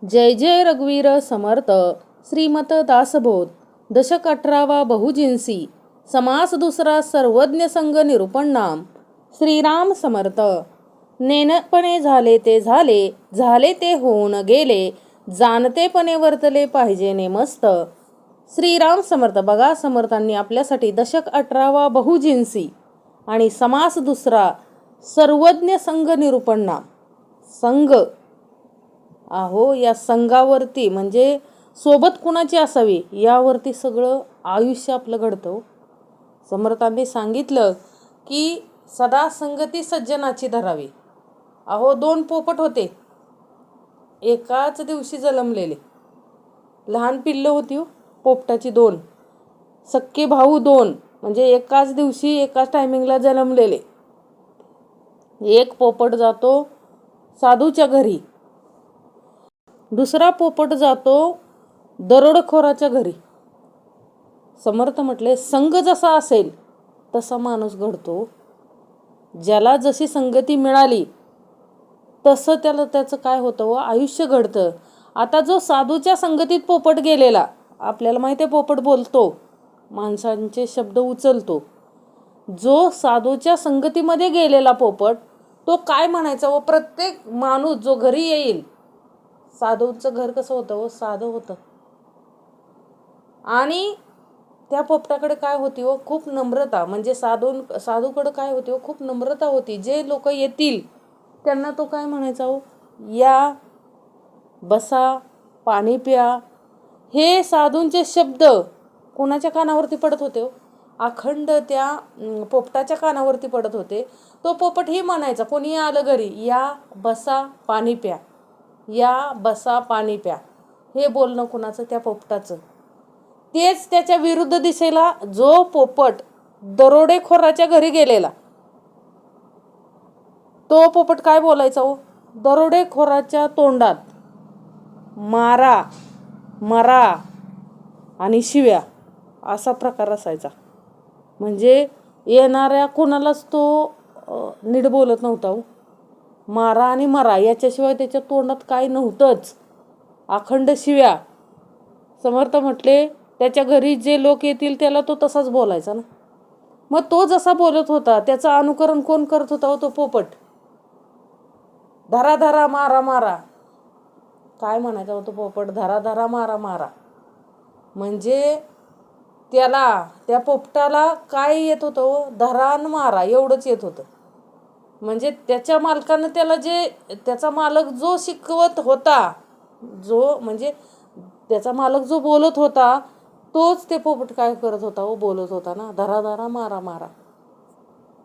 जय जय रघुवीर समर्थ श्रीमत दासबोध दशक 18 बहुजिन्सी समास दुसरा सर्वज्ञ संग निरूपण नाम श्रीराम समर्थ नेनपणे झाले ते झाले झाले ते होऊन गेले जाणतेपणे वर्तले पाहिजे नेमस्त श्रीराम समर्थ. बघा, समर्थांनी आपल्यासाठी दशक 18 बहुजिन्सी आणि समास दुसरा सर्वज्ञ संग निरूपण नाम. संघ अहो, या संघावरती म्हणजे सोबत कुणाची असावी यावरती सगळं आयुष्य आपलं घडतं. समर्थांनी सांगितलं की सदा संगती सज्जनाची धरावी. अहो, 2 पोपट होते, एकाच दिवशी जन्मलेले. लहान पिल्लं होती हो पोपटाची, 2 सक्के भाऊ, 2 म्हणजे एकाच दिवशी एकाच टायमिंगला जन्मलेले. एक पोपट जातो साधूच्या घरी, दुसरा पोपट जातो दरोडेखोराच्या घरी. समर्थ म्हटले, संघ जसा असेल तसा माणूस घडतो. ज्याला जशी संगती मिळाली तसं त्याचं काय होतं व आयुष्य घडतं. आता जो साधूच्या संगतीत पोपट गेलेला, आपल्याला माहिती आहे पोपट बोलतो, माणसांचे शब्द उचलतो. जो साधूच्या संगतीमध्ये गेलेला पोपट तो काय म्हणायचा व प्रत्येक माणूस जो घरी येईल, साधूचं घर कसं होतं व साधं होतं. आणि त्या पोपटाकडे काय होती व खूप नम्रता, म्हणजे साधूकडे काय होती व खूप नम्रता होती. जे लोक येतील त्यांना तो काय म्हणायचा हो, या, बसा, पाणी प्या. हे साधूंचे शब्द कोणाच्या कानावरती पडत होते हो? अखंड त्या पोपटाच्या कानावरती पडत होते. तो पोपट ही म्हणायचा, कोणी आलं घरी, या, बसा, पाणी प्या, या, बसा, पाणी प्या. हे बोलणं कुणाचं? त्या पोपटाचं. तेच त्याच्या विरुद्ध दिशेला जो पोपट दरोडेखोराच्या घरी गेलेला, तो पोपट काय बोलायचा हो? दरोडेखोराच्या तोंडात मारा, मरा आणि शिव्या असा प्रकार असायचा. म्हणजे येणाऱ्या कोणालाच तो नीट बोलत नव्हता हो. मारा आणि मरा याच्याशिवाय त्याच्या तोंडात काय नव्हतंच, अखंड शिव्या. समर्थ म्हटले, त्याच्या घरी जे लोक येतील त्याला तो तसाच बोलायचा ना. मग तो जसा बोलत होता त्याचं अनुकरण कोण करत होता हो? तो पोपट. धरा धरा मारा मारा, काय म्हणायचा हो तो पोपट? धरा धरा मारा मारा. म्हणजे त्या पोपटाला काय येत होतं हो? धरा आणि मारा एवढंच येत होतं. म्हणजे त्याच्या मालकानं त्याला त्याचा मालक जो शिकवत होता, म्हणजे त्याचा मालक जो बोलत होता तोच ते पोपट काय करत होता हो? बोलत होता ना, धरा धरा मारा मारा.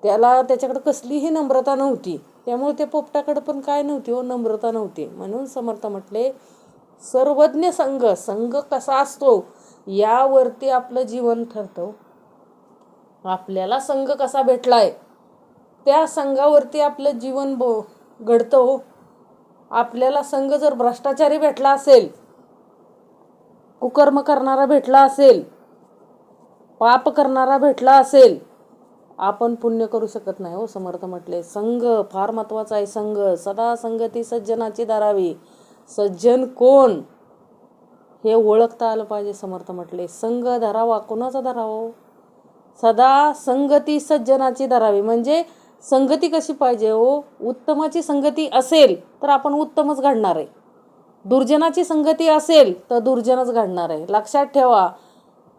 त्याच्याकडे कसलीही नम्रता नव्हती. त्यामुळे त्या पोपटाकडे पण काय नव्हती हो? नम्रता नव्हती. म्हणून समर्थ म्हटले, सर्वज्ञ संघ कसा असतो यावरती आपलं जीवन ठरतं. आपल्याला संघ कसा भेटलाय त्या संघावरती आपलं जीवन घडतं हो. आपल्याला संघ जर भ्रष्टाचारी भेटला असेल, कुकर्म करणारा भेटला असेल, पाप करणारा भेटला असेल, आपण पुण्य करू शकत नाही हो. समर्थ म्हटले, संघ फार महत्वाचा आहे. संघ सदा संगती सज्जनाची धरावी. सज्जन कोण हे ओळखता आलं पाहिजे. समर्थ म्हटले, संघ धरावा. कोणाचा धरावा? सदा संगती सज्जनाची धरावी. म्हणजे संगती कशी पाहिजे हो? उत्तमाची संगती असेल तर आपण उत्तमच घडणार आहे. दुर्जनाची संगती असेल तर दुर्जनच घडणार आहे. लक्षात ठेवा,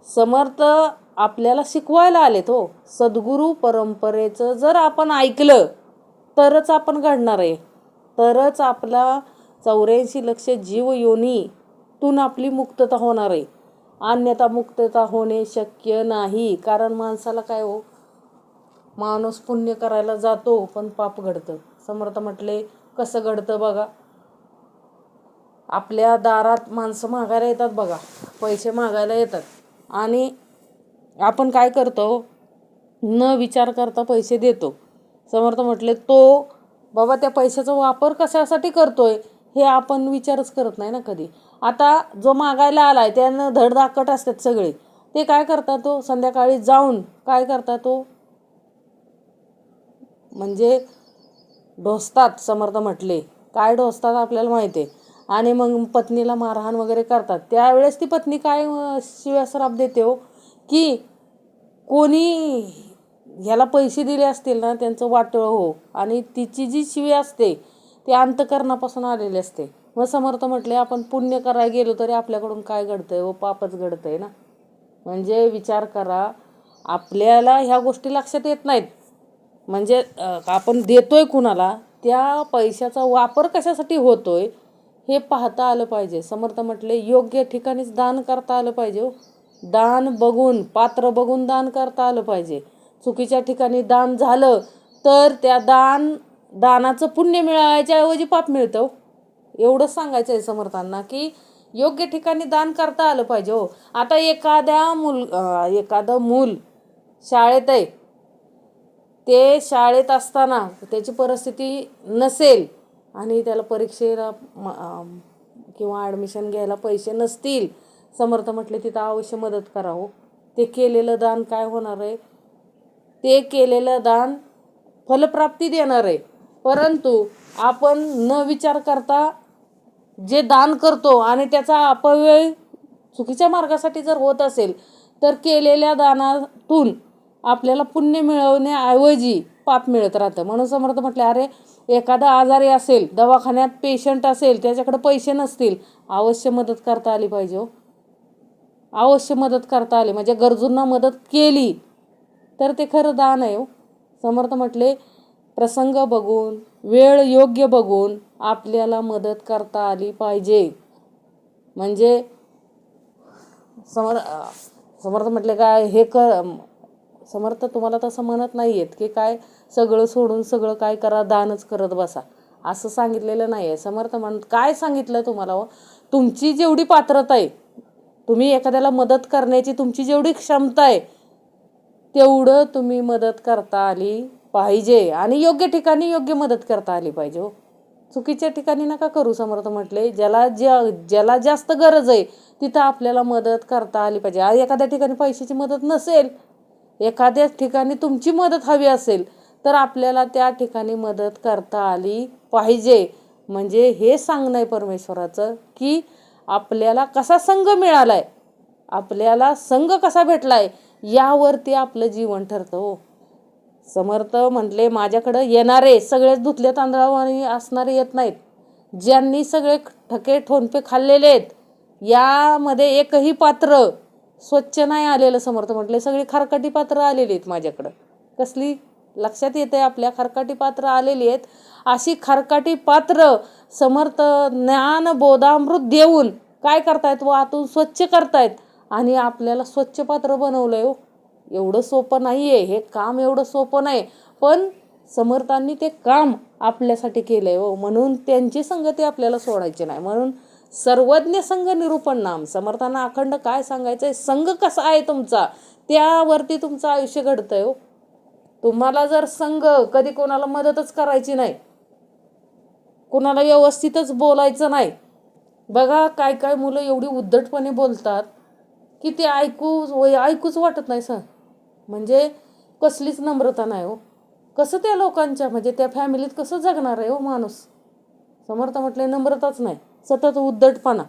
समर्थ आपल्याला शिकवायला आलेत हो. सद्गुरू परंपरेचं जर आपण ऐकलं तरच आपण घडणार आहे. तरच आपला 84 लक्ष जीव योनीतून आपली मुक्तता होणार आहे. अन्यथा मुक्तता होणे शक्य नाही. कारण माणसाला काय हो, माणूस पुण्य करायला जातो पण पाप घडतं. समर्थ म्हटले, कसं घडतं बघा. आपल्या दारात माणसं मागायला येतात बघा, पैसे मागायला येतात आणि आपण काय करतो? न विचार करता पैसे देतो. समर्थ म्हटले, तो बाबा त्या पैशाचा वापर कशासाठी करतोय हे आपण विचारच करत नाही ना कधी. आता जो मागायला आलाय त्यानं धडधाकट असतात सगळे, ते काय करतात तो? संध्याकाळी जाऊन काय करतात तो? म्हणजे ढोसतात. समर्थ म्हटले, काय ढोसतात आपल्याला माहिती आहे. आणि मग पत्नीला मारहाण वगैरे करतात, त्यावेळेस ती पत्नी काय शिव्या श्राप देते हो, की कोणी ह्याला पैसे दिले असतील ना त्यांचं वाटोळं हो, आणि तिची जी शिवी असते ती अंतःकरणापासून आलेली असते. मग समर्थ म्हटले आपण पुण्य करायला गेलो तरी आपल्याकडून काय घडतंय व पापच घडतंय ना. म्हणजे विचार करा, आपल्याला ह्या गोष्टी लक्षात येत नाहीत. म्हणजे आपण देतोय कुणाला, त्या पैशाचा वापर कशासाठी होतोय हे पाहता आलं पाहिजे. समर्थ म्हटले योग्य ठिकाणीच दान करता आलं पाहिजे हो. दान बघून, पात्र बघून दान करता आलं पाहिजे. चुकीच्या ठिकाणी दान झालं तर त्या दानाचं पुण्य मिळायच्या ऐवजी पाप मिळतं हो. एवढंच सांगायचं आहे समर्थांना, की योग्य ठिकाणी दान करता आलं पाहिजे हो. आता एखादं मूल शाळेत आहे, ते शाळेत असताना त्याची परिस्थिती नसेल आणि त्याला परीक्षेला किंवा ॲडमिशन घ्यायला पैसे नसतील, समर्थ म्हटले तिथं अवश्य मदत करा हो. ते केलेलं दान काय होणार आहे, ते केलेलं दान फलप्राप्ती देणार आहे. परंतु आपण न विचार करता जे दान करतो आणि त्याचा अपव्यय चुकीच्या मार्गासाठी जर होत असेल तर केलेल्या दानातून आपल्याला पुण्य मिळवण्याऐवजी पाप मिळत राहतं. म्हणून समर्थ म्हटले, अरे एखादा आजारी असेल, दवाखान्यात पेशंट असेल, त्याच्याकडे पैसे नसतील, अवश्य मदत करता आली पाहिजे हो. अवश्य मदत करता आली म्हणजे गरजूंना मदत केली तर ते खरं दान आहे हो. समर्थ म्हटले प्रसंग बघून, वेळ योग्य बघून आपल्याला मदत करता आली पाहिजे. म्हणजे समर्थ म्हटले काय समर्थ तुम्हाला तसं म्हणत नाही आहेत की काय सगळं सोडून सगळं काय करा, दानच करत बसा, असं सांगितलेलं नाही आहे. समर्थ काय सांगितलं तुम्हाला हो, तुमची जेवढी पात्रता आहे, तुम्ही एखाद्याला मदत करण्याची तुमची जेवढी क्षमता आहे तेवढं तुम्ही मदत करता आली पाहिजे आणि योग्य ठिकाणी योग्य मदत करता आली पाहिजे हो. चुकीच्या ठिकाणी नका करू. समर्थ म्हटले ज्याला जास्त गरज आहे तिथं आपल्याला मदत करता आली पाहिजे. आज एखाद्या ठिकाणी पैशाची मदत नसेल, एखाद्या ठिकाणी तुमची मदत हवी असेल तर आपल्याला त्या ठिकाणी मदत करता आली पाहिजे. म्हणजे हे सांगणं आहे परमेश्वराचं की आपल्याला कसा संघ मिळालाय, आपल्याला संघ कसा भेटलाय यावरती आपलं जीवन ठरतं हो. समर्थ म्हटले माझ्याकडं येणारे सगळेच धुतले तांदळावानी असणारे येत नाहीत. ज्यांनी सगळे ठके ठोणपे खाल्लेले आहेत यामध्ये एकही पात्र स्वच्छ नाही आलेलं. समर्थ म्हटले सगळी खारकाटी पात्र आलेली आहेत माझ्याकडं. कसली लक्षात येते आपल्या, खारकाटी पात्र आलेली आहेत. अशी खारकाटी पात्र समर्थ ज्ञान बोधामृत देऊन काय करतायत व आतून स्वच्छ करतायत आणि आपल्याला स्वच्छ पात्र बनवलंय हो. एवढं सोपं नाही आहे हे काम, एवढं सोपं नाही, पण समर्थांनी ते काम आपल्यासाठी केलंय हो. म्हणून त्यांची संगती आपल्याला सोडायची नाही. म्हणून सर्वज्ञ संघ निरूपण नाम. समर्थांना अखंड काय सांगायचंय, संघ कसा आहे तुमचा त्यावरती तुमचं आयुष्य घडतंय हो. तुम्हाला जर संघ कधी कोणाला मदतच करायची नाही, कोणाला व्यवस्थितच बोलायचं नाही, बघा काय काय मुलं एवढी उद्धटपणे बोलतात की ते ऐकूच वाटत नाही सर. म्हणजे कसलीच नम्रता नाही हो. कसं त्या लोकांच्या म्हणजे त्या फॅमिलीत कसं जगणार आहे हो माणूस. समर्थ म्हटले नम्रताच नाही, सतत उद्धटपणा,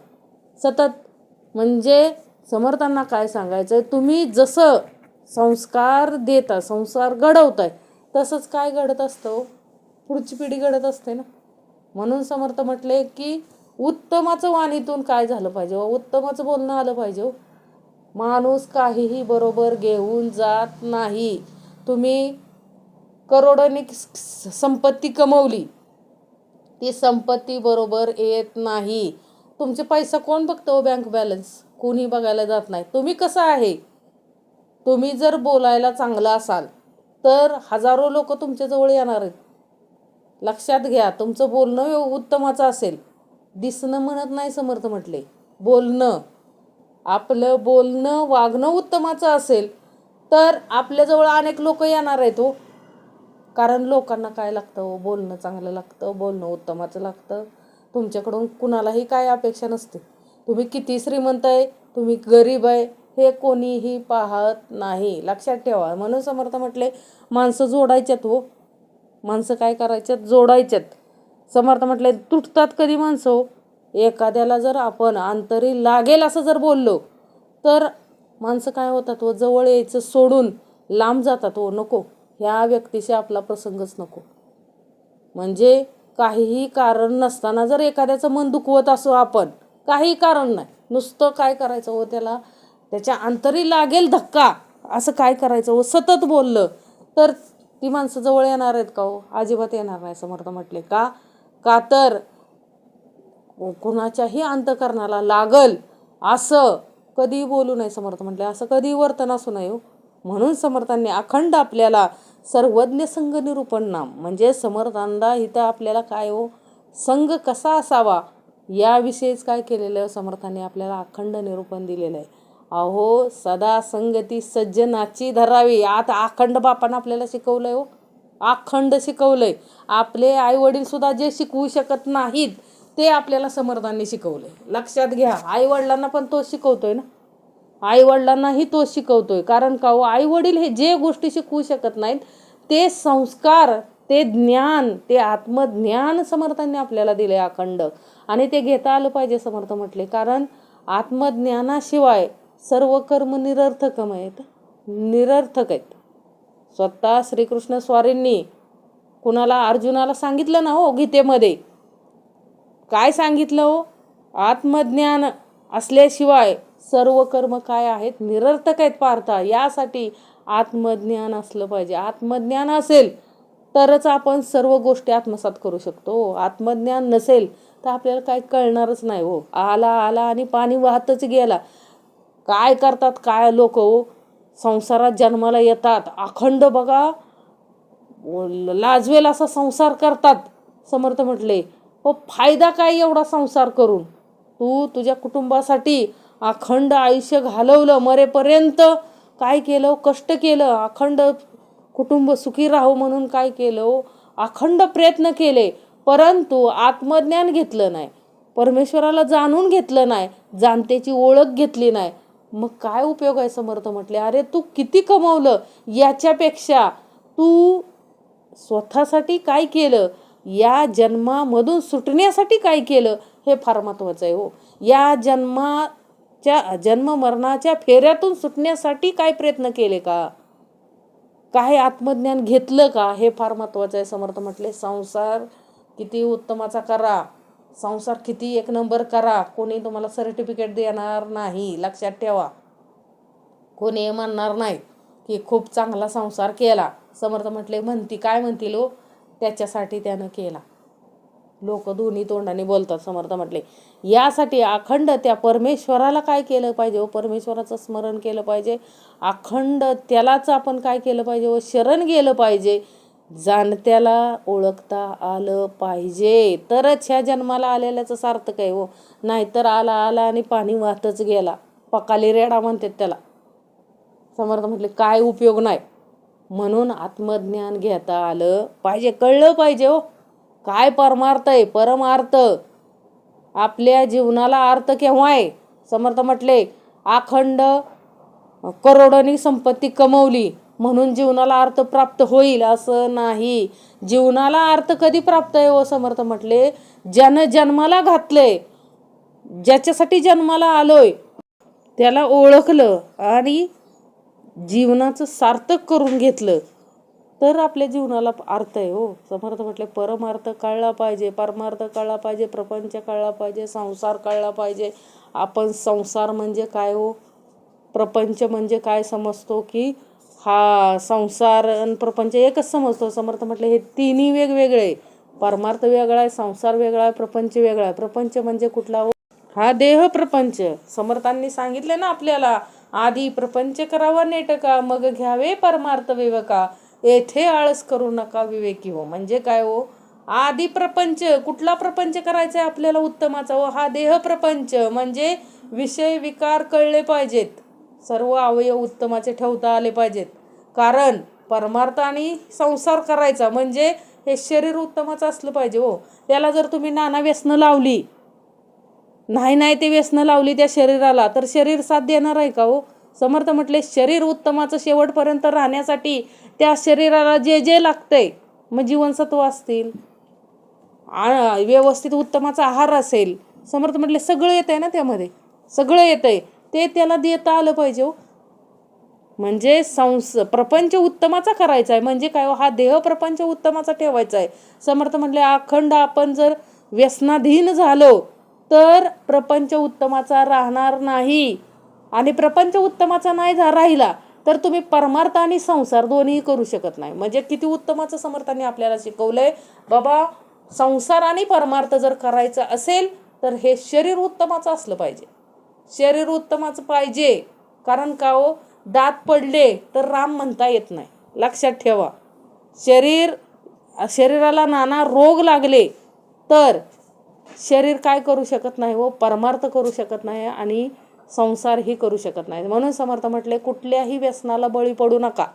सतत. म्हणजे समर्थांना काय सांगायचंय, तुम्ही जसं संस्कार देता, संसार घडवताय, तसंच काय घडत असतं हो, पुढची पिढी घडत असते ना. म्हणून समर्थ म्हटले की उत्तमाचं वाणीतून काय झालं पाहिजे, उत्तमाचं बोलणं आलं पाहिजे हो. माणूस काहीही बरोबर घेऊन जात नाही. तुम्ही करोडोनी संपत्ती कमवली, ती संपत्ती बरोबर येत नाही. तुमचे पैसा कोण बघतो, बँक बॅलन्स कोणी बघायला जात नाही. तुम्ही कसं आहे, तुम्ही जर बोलायला चांगला असाल तर हजारो लोक तुमच्याजवळ येणार आहेत. लक्षात घ्या, तुमचं बोलणं उत्तमाचं असेल. दिसणं म्हणत नाही समर्थ म्हटले, बोलणं, आपलं बोलणं वागणं उत्तमाचं असेल तर आपल्याजवळ अनेक लोक येणार आहेत हो. कारण लोकांना काय लागतं हो, बोलणं चांगलं लागतं, बोलणं उत्तमाचं लागतं. तुमच्याकडून कुणालाही काय अपेक्षा नसते. तुम्ही किती श्रीमंत आहे, तुम्ही गरीब आहे, हे कोणीही पाहत नाही. लक्षात ठेवा. म्हणून समर्थ म्हटले माणसं जोडायच्यात हो. माणसं काय करायच्यात, जोडायच्यात. समर्थ म्हटले तुटतात कधी माणसं हो, एखाद्याला जर आपण अंतरी लागेल असं जर बोललो तर माणसं काय होतात व जवळ यायचं सोडून लांब जातात. व नको, ह्या व्यक्तीशी आपला प्रसंगच नको. म्हणजे काहीही कारण नसताना जर एखाद्याचं मन दुखवत असो आपण, काही कारण नाही, नुसतं काय करायचं व त्याच्या अंतरी लागेल धक्का असं काय करायचं व सतत बोललं तर ती माणसं जवळ येणार आहेत का हो? अजिबात येणार नाही. समर्थ म्हटले का तर कुणाच्याही अंतःकरणाला लागल असं कधी बोलू नये. समर्थ म्हटले असं कधी वर्तन असू नये हो. म्हणून समर्थांनी अखंड आपल्याला सर्वज्ञ संघ निरूपण नाम म्हणजे समर्थांना इथं आपल्याला काय हो संघ कसा असावा याविषयीच काय केलेलं समर्थांनी आपल्याला अखंड निरूपण दिलेलं आहे. अहो सदा संगती सज्जनाची धरावी. आता अखंड बापानं आपल्याला शिकवलंय हो, अखंड शिकवलंय. आपले आई वडील सुद्धा जे शिकवू शकत नाहीत ते आपल्याला समर्थांनी शिकवलंय. लक्षात घ्या, आई वडिलांना पण तोच शिकवतोय ना, आई वडिलांनाही तोच शिकवतोय. कारण का हो, आई वडील हे जे गोष्टी शिकवू शकत नाहीत ते संस्कार, ते ज्ञान, ते आत्मज्ञान समर्थांनी आपल्याला दिले अखंड, आणि ते घेता आलं पाहिजे. समर्थ म्हटले कारण आत्मज्ञानाशिवाय सर्व कर्म निरर्थक आहेत. स्वतः श्रीकृष्ण स्वारींनी कुणाला अर्जुनाला सांगितलं ना हो गीतेमध्ये, काय सांगितलं हो? आत्मज्ञान असल्याशिवाय सर्व कर्म काय आहेत निरर्थक आहेत पार्था. यासाठी आत्मज्ञान असलं पाहिजे. आत्मज्ञान असेल तरच आपण सर्व गोष्टी आत्मसात करू शकतो. आत्मज्ञान नसेल तर आपल्याला काही कळणारच नाही हो. आला आणि पाणी वाहतच गेला. काय करतात काय लोक हो, संसारात जन्माला येतात अखंड बघा लाजवेल असा संसार करतात. समर्थ म्हटले हो फायदा काय एवढा संसार करून? तू तुझ्या कुटुंबासाठी अखंड आयुष्य घालवलं, मरेपर्यंत काय केलं, कष्ट केलं, अखंड कुटुंब सुखी राहू म्हणून काय केलं, अखंड प्रयत्न केले, परंतु आत्मज्ञान घेतलं नाही, परमेश्वराला जाणून घेतलं नाही, जाणतेची ओळख घेतली नाही, मग काय उपयोग आहे? समर्थ म्हटले अरे तू किती कमवलं याच्यापेक्षा तू स्वतःसाठी काय केलं, या जन्मामधून सुटण्यासाठी काय केलं हे फार महत्त्वाचं आहे हो. या जन्म मरणाच्या फेऱ्यातून सुटण्यासाठी काय प्रयत्न केले का, काय आत्मज्ञान घेतलं का, हे फार महत्त्वाचं आहे. समर्थ म्हटले संसार किती उत्तमाचा करा, संसार किती एक नंबर करा, कोणी तुम्हाला सर्टिफिकेट देणार नाही. लक्षात ठेवा, कोणी म्हणणार नाही की खूप चांगला संसार केला. समर्थ म्हटले काय म्हणतील हो, त्याच्यासाठी त्यानं केला. लोक दोन्ही तोंडाने बोलतात. समर्थ म्हटले यासाठी अखंड त्या परमेश्वराला काय केलं पाहिजे, परमेश्वराचं स्मरण केलं पाहिजे, अखंड त्यालाच आपण काय केलं पाहिजे व शरण गेलं पाहिजे, जाणत्याला ओळखता आलं पाहिजे, तरच ह्या जन्माला आलेल्याचं सार्थक आहे हो. नाहीतर आला आणि पाणी वाहतच गेला, पकाली रेडा म्हणतात त्याला. समर्थ म्हटले काय उपयोग नाही. म्हणून आत्मज्ञान घेता आलं पाहिजे, कळलं पाहिजे हो काय परमार्थ आहे. परमार्थ आपल्या जीवनाला अर्थ केव्हा आहे? समर्थ म्हटले अखंड करोडोनी संपत्ती कमवली म्हणून जीवनाला अर्थ प्राप्त होईल असं नाही. जीवनाला अर्थ कधी प्राप्त आहे हो? समर्थ म्हटले ज्यानं जन्माला घातलंय, ज्याच्यासाठी जन्माला आलोय त्याला ओळखलं आणि जीवनाचं सार्थक करून घेतलं तर आपल्या जीवनाला अर्थ आहे हो. समर्थ म्हटले परमार्थ कळला पाहिजे, परमार्थ कळला पाहिजे, प्रपंच कळला पाहिजे, संसार कळला पाहिजे. आपण संसार म्हणजे काय हो, प्रपंच म्हणजे काय समजतो की हा संसार आणि प्रपंच एकच समजतो. समर्थ म्हटले हे तिन्ही वेगवेगळे, परमार्थ वेगळा आहे, संसार वेगळा आहे, प्रपंच वेगळा आहे. प्रपंच म्हणजे कुठला हो? हा देह प्रपंच. समर्थांनी सांगितले ना आपल्याला, आधी प्रपंच करावा नेटका, मग घ्यावे परमार्थ विवेका, येथे आळस करू नका विवेकी हो. म्हणजे काय हो, आधी प्रपंच, कुठला प्रपंच करायचा आहे आपल्याला उत्तमाचा हो? हा देह प्रपंच म्हणजे विषय विकार कळले पाहिजेत, सर्व अवयव उत्तमाचे ठेवता आले पाहिजेत. कारण परमार्थ आणि संसार करायचा म्हणजे हे शरीर उत्तमाचं असलं पाहिजे हो. त्याला जर तुम्ही नाना व्यसनं लावली, नाही ते व्यसनं लावली त्या शरीराला, तर शरीर साथ देणार आहे का हो? समर्थ म्हटले शरीर उत्तमाचं शेवटपर्यंत राहण्यासाठी त्या शरीराला जे जे लागतंय, मग जीवनसत्व असतील, व्यवस्थित उत्तमाचा आहार असेल, समर्थ म्हटले सगळं येत आहे ना त्यामध्ये, सगळं येत आहे, ते त्याला देता आलं पाहिजे हो. म्हणजे प्रपंच उत्तमाचा करायचा आहे. म्हणजे काय, हा देह प्रपंच उत्तमाचा ठेवायचा आहे. समर्थ म्हटले अखंड आपण जर व्यसनाधीन झालो तर प्रपंच उत्तमाचा राहणार नाही. आणि प्रपंच उत्तमाचा नाही राहिला तर तुम्ही परमार्थ आणि संसार दोन्ही करू शकत नाही. म्हणजे किती उत्तमाचं समर्थांनी आपल्याला शिकवलंय. बाबा संसार आणि परमार्थ जर करायचं असेल तर हे शरीर उत्तमाचं असलं पाहिजे. शरीर उत्तमाचं पाहिजे. कारण का हो, दात पडले तर राम म्हणता येत नाही. लक्षात ठेवा. शरीराला नाना रोग लागले तर शरीर काय करू शकत नाही हो, परमार्थ करू शकत नाही आणि संसारही करू शकत नाही. म्हणून समर्थ म्हटले कुठल्याही व्यसनाला बळी पडू नका.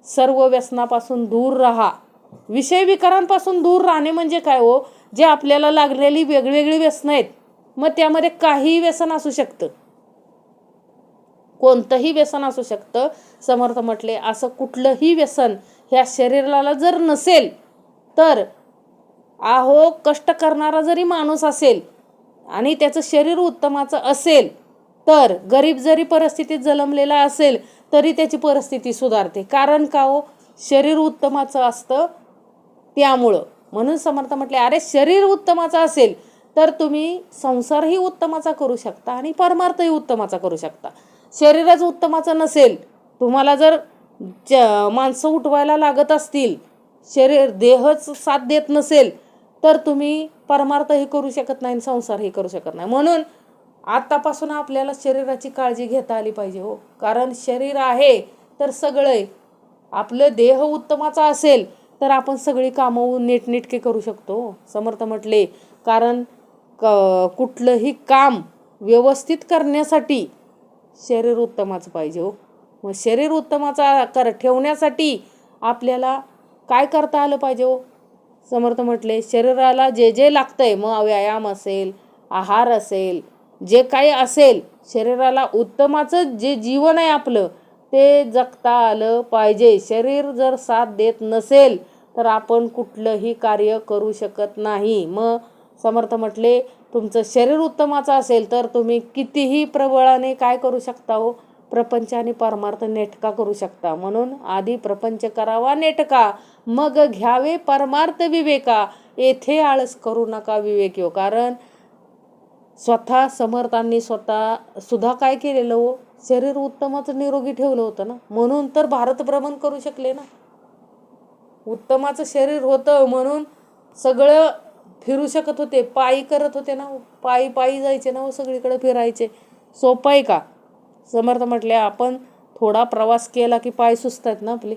सर्व व्यसनापासून दूर राहा. विषय विकारांपासून दूर राहणे म्हणजे काय हो, जे आपल्याला लागलेली वेगवेगळी व्यसनं आहेत. मग त्यामध्ये काहीही व्यसन असू शकतं, कोणतंही व्यसन असू शकतं. समर्थ म्हटले असं कुठलंही व्यसन ह्या शरीराला जर नसेल तर अहो कष्ट करणारा जरी माणूस असेल आणि त्याचं शरीर उत्तमाचं असेल तर गरीब जरी परिस्थितीत जन्मलेला असेल तरी त्याची परिस्थिती सुधारते. कारण का हो, शरीर उत्तमाचं असतं त्यामुळं. म्हणून समर्थ म्हटले अरे शरीर उत्तमाचं असेल तर तुम्ही संसारही उत्तमाचा करू शकता आणि परमार्थही उत्तमाचा करू शकता. शरीरच उत्तमाचं नसेल, तुम्हाला जर माणसं उठवायला लागत असतील, शरीर देहच साथ देत नसेल तर तुम्ही परमार्थही करू शकत नाही, संसारही करू शकत नाही. म्हणून आतापासून आपल्याला शरीराची काळजी घेता आली पाहिजे हो. कारण शरीर आहे तर सगळं, आपलं देह उत्तमाचा असेल तर आपण सगळी कामं नीटनेटके करू शकतो. समर्थ म्हटले कारण कुठलंही काम व्यवस्थित करण्यासाठी शरीर उत्तमाचं पाहिजे हो. मग शरीर उत्तमाचा ठेवण्यासाठी आपल्याला काय करता आलं पाहिजे हो. समर्थ म्हटले शरीराला जे जे लागतंय, मग व्यायाम असेल, आहार असेल, जे काही असेल, शरीराला उत्तमाचं जे जीवन आहे आपलं ते जगता आलं पाहिजे. शरीर जर साथ देत नसेल तर आपण कुठलंही कार्य करू शकत नाही. मग समर्थ म्हटले तुमचं शरीर उत्तमाचं असेल तर तुम्ही कितीही प्रबळाने काय करू शकता हो, प्रपंच आणि परमार्थ नेटका करू शकता. म्हणून आधी प्रपंच करावा नेटका, मग घ्यावे परमार्थ विवेका. येथे आळस करू नका विवेक हो. कारण स्वतः समर्थांनी स्वतः सुद्धा काय केलेलं हो, शरीर उत्तमाचं निरोगी ठेवलं होतं ना. म्हणून तर भारत भ्रमण करू शकले ना. उत्तमाचं शरीर होतं म्हणून सगळं फिरू शकत होते. पायी करत होते ना, पायी पायी जायचे ना, सगळीकडे फिरायचे. सोपं आहे का. समर्थ म्हटले आपण थोडा प्रवास केला की पाय सुचतात ना आपले.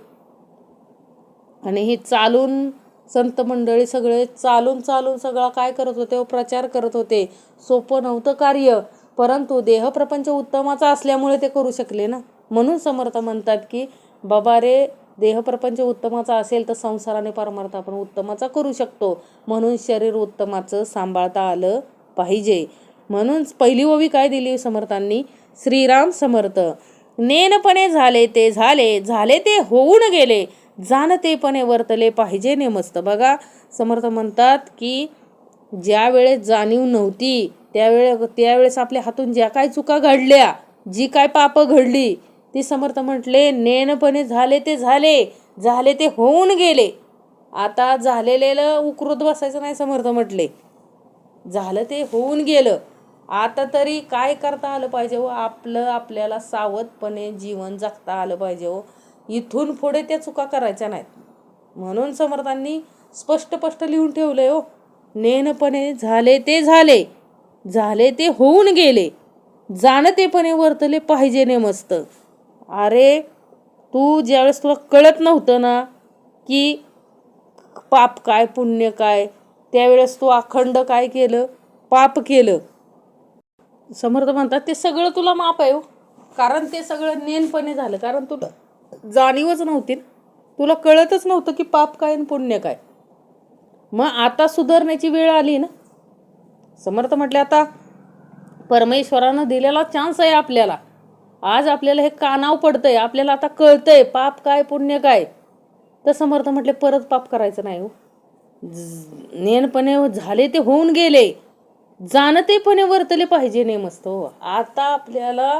आणि ही चालून संत मंडळी सगळे चालून सगळा काय करत होते, प्रचार करत होते. सोपं नव्हतं कार्य, परंतु देहप्रपंच उत्तमाचा असल्यामुळे ते करू शकले ना. म्हणून समर्थ म्हणतात की बाबा रे, देहप्रपंच उत्तमाचा असेल तर संसार आणि परमार्थ आपण उत्तमाचा करू शकतो. म्हणून शरीर उत्तमाचं सांभाळता आलं पाहिजे. म्हणून पहिली ओवी काय दिली समर्थांनी, श्रीराम समर्थ नेनपणे झाले ते झाले, झाले ते होऊन गेले, जाणतेपणे वर्तले पाहिजे नेमस्त. बघा समर्थ म्हणतात की ज्या वेळेस जाणीव नव्हती त्यावेळेस आपल्या हातून ज्या काय चुका घडल्या, जी काय पापं घडली ती समर्थ म्हटले नेनपणे झाले ते झाले, झाले ते होऊन गेले. आता झालेलं उकरत बसायचं नाही. समर्थ म्हटले झालं ते होऊन गेलं. आता तरी काय करता आलं पाहिजे हो, आपल्याला सावधपणे जीवन जगता आलं पाहिजे हो. इथून पुढे त्या चुका करायच्या नाहीत. म्हणून समर्थांनी स्पष्ट लिहून ठेवलंय हो, नेनपणे झाले ते झाले, झाले ते होऊन गेले, जाणतेपणे वर्तले पाहिजे नेमस्त. अरे तू ज्यावेळेस तुला कळत नव्हतं ना की पाप काय पुण्य काय, त्यावेळेस तू अखंड काय केलं, पाप केलं. समर्थ म्हणतात ते सगळं तुला माफ आहे हो. कारण ते सगळं नेनपणे झालं. कारण तुला जाणीवच नव्हती, तुला कळतच नव्हतं की पाप काय आणि पुण्य काय. मग आता सुधारण्याची वेळ आली ना. समर्थ म्हटले आता परमेश्वरानं दिलेला चान्स आहे आपल्याला. आज आपल्याला हे कानाव पडतंय, आपल्याला आता कळतंय पाप काय पुण्य काय. तर समर्थ म्हटले परत पाप करायचं नाही हो. नेनपणे झाले ते होऊन गेले, जाणतेपणे वर्तले पाहिजे नेमस्त हो. आता आपल्याला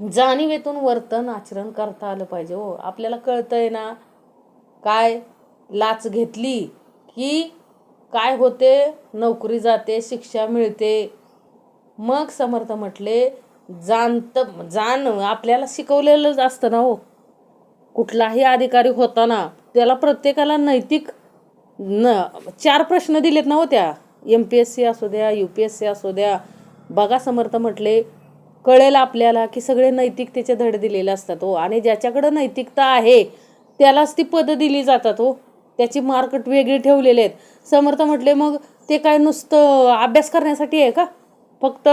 जाणीवेतून वर्तन आचरण करता आलं पाहिजे हो. आपल्याला कळतंय ना काय लाच घेतली की काय होते, नोकरी जाते, शिक्षा मिळते. मग समर्थ म्हटले जाण आपल्याला शिकवलेलंच असतं ना हो. कुठलाही अधिकारी होताना त्याला प्रत्येकाला नैतिक 4 प्रश्न दिलेत ना हो. त्या MPSC असू द्या, UPSC असू द्या. बघा समर्थ म्हटले कळेल आपल्याला की सगळे नैतिकतेचे धडे दिलेले असतात हो. आणि ज्याच्याकडे नैतिकता आहे त्यालाच ती पदं दिली जातात हो. त्याची मार्क वेगळी ठेवलेले आहेत. समर्थ म्हटले मग ते काय नुसतं अभ्यास करण्यासाठी आहे का? फक्त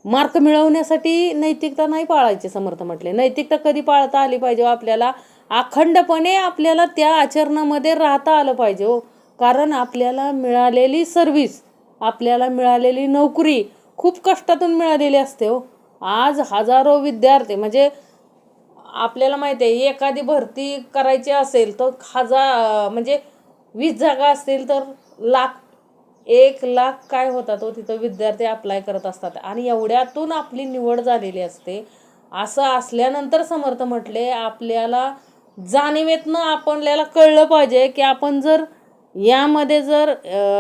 मार्क मिळवण्यासाठी नैतिकता नाही पाळायची. समर्थ म्हटले नैतिकता कधी पाळता आली पाहिजे आपल्याला, अखंडपणे आपल्याला त्या आचरणामध्ये राहता आलं पाहिजे हो. कारण आपल्याला मिळालेली सर्व्हिस, आपल्याला मिळालेली नोकरी खूप कष्टातून मिळालेली असते हो. आज हजारो विद्यार्थी, म्हणजे आपल्याला माहिती आहे एखादी भरती करायची असेल तर म्हणजे 20 जागा असतील तर 1 लाख काय होतात हो. तिथं विद्यार्थी अप्लाय करत असतात आणि एवढ्यातून आपली निवड झालेली असते. असं असल्यानंतर समर्थ म्हटले आपल्याला जाणीवेतनं आपल्याला कळलं पाहिजे की आपण जर यामध्ये जर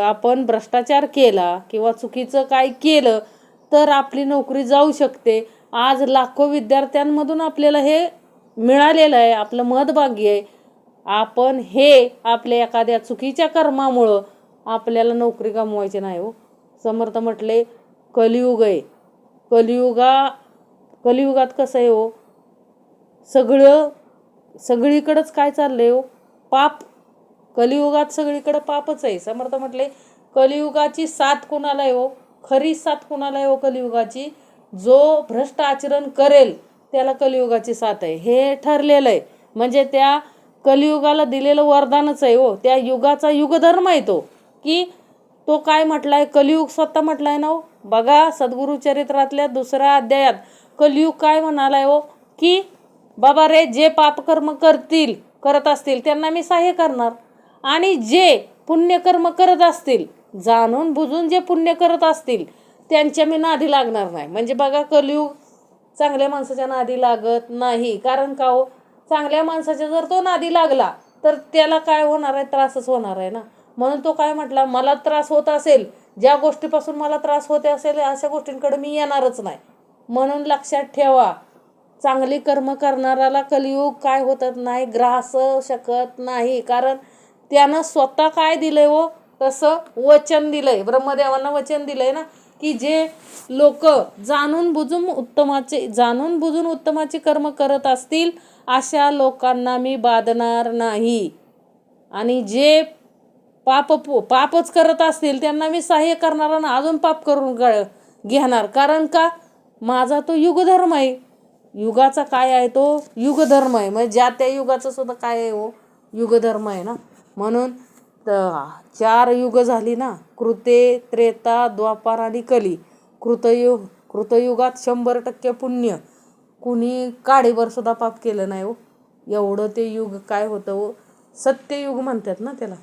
आपण भ्रष्टाचार केला किंवा चुकीचं काय केलं तर आपली नोकरी जाऊ शकते. आज लाखो विद्यार्थ्यांमधून आपल्याला हे मिळालेलं आहे. आपलं महत्भाग्य आहे. आपण हे आपल्या एखाद्या चुकीच्या कर्मामुळं आपल्याला नोकरी गमवायची नाही हो. समर्थ म्हटले कलियुग आहे. कलियुगात कसं आहे हो, सगळीकडंच काय चाललंय हो, पाप. कलियुगात सगळीकडे पापच आहे. समर्थ म्हटले कलियुगाची साथ कोणाला आहे हो, खरी साथ कोणाला आहे हो कलियुगाची, जो भ्रष्ट आचरण करेल त्याला कलियुगाची साथ आहे. हे ठरलेलं आहे. म्हणजे त्या कलियुगाला दिलेलं वरदानच आहे हो. त्या युगाचा युगधर्म आहे तो, की तो काय म्हटलाय, कलियुग स्वतः म्हटलाय ना हो. बघा सद्गुरु चरित्रातल्या 2ऱ्या अध्यायात कलियुग काय म्हणालाय हो, की बाबा रे जे पापकर्म करत असतील त्यांना मी सहाय्य करणार, आणि जे पुण्यकर्म करत असतील, जाणून बुजून जे पुण्य करत असतील त्यांच्या मी नादी लागणार नाही. म्हणजे बघा कलियुग चांगल्या माणसाच्या नादी लागत नाही. कारण का हो, चांगल्या माणसाच्या जर तो नादी लागला तर त्याला काय होणार आहे, त्रासच होणार आहे ना. म्हणून तो काय म्हटला, मला त्रास होत असेल, ज्या गोष्टीपासून मला त्रास होते असेल अशा गोष्टींकडे मी येणारच नाही. म्हणून लक्षात ठेवा, चांगली कर्म करणाऱ्याला कलियुग काय होत नाही, ग्रासू शकत नाही. कारण त्यानं स्वतः काय दिलंय हो, तसं वचन दिलंय. ब्रह्मदेवांना वचन दिलंय ना, की जे लोक जाणून बुजून उत्तमाची कर्म करत असतील अशा लोकांना मी बाधणार नाही, आणि जे पापच करत असतील त्यांना मी सहाय्य करणार ना, अजून पाप करून घेणार. कारण का, माझा तो युगधर्म आहे. युगाचा काय आहे, तो युगधर्म आहे. म्हणजे ज्या त्या युगाचं सुद्धा काय आहे हो, युगधर्म आहे ना. म्हणून 4 युग झाली ना, कृते, त्रेता, द्वापार आणि कली. कृतयुगात 100% पुण्य, कुणी काडीभर सुद्धा पाप केलं नाही हो. एवढं ते युग काय होतं हो, सत्ययुग म्हणतात ना त्याला.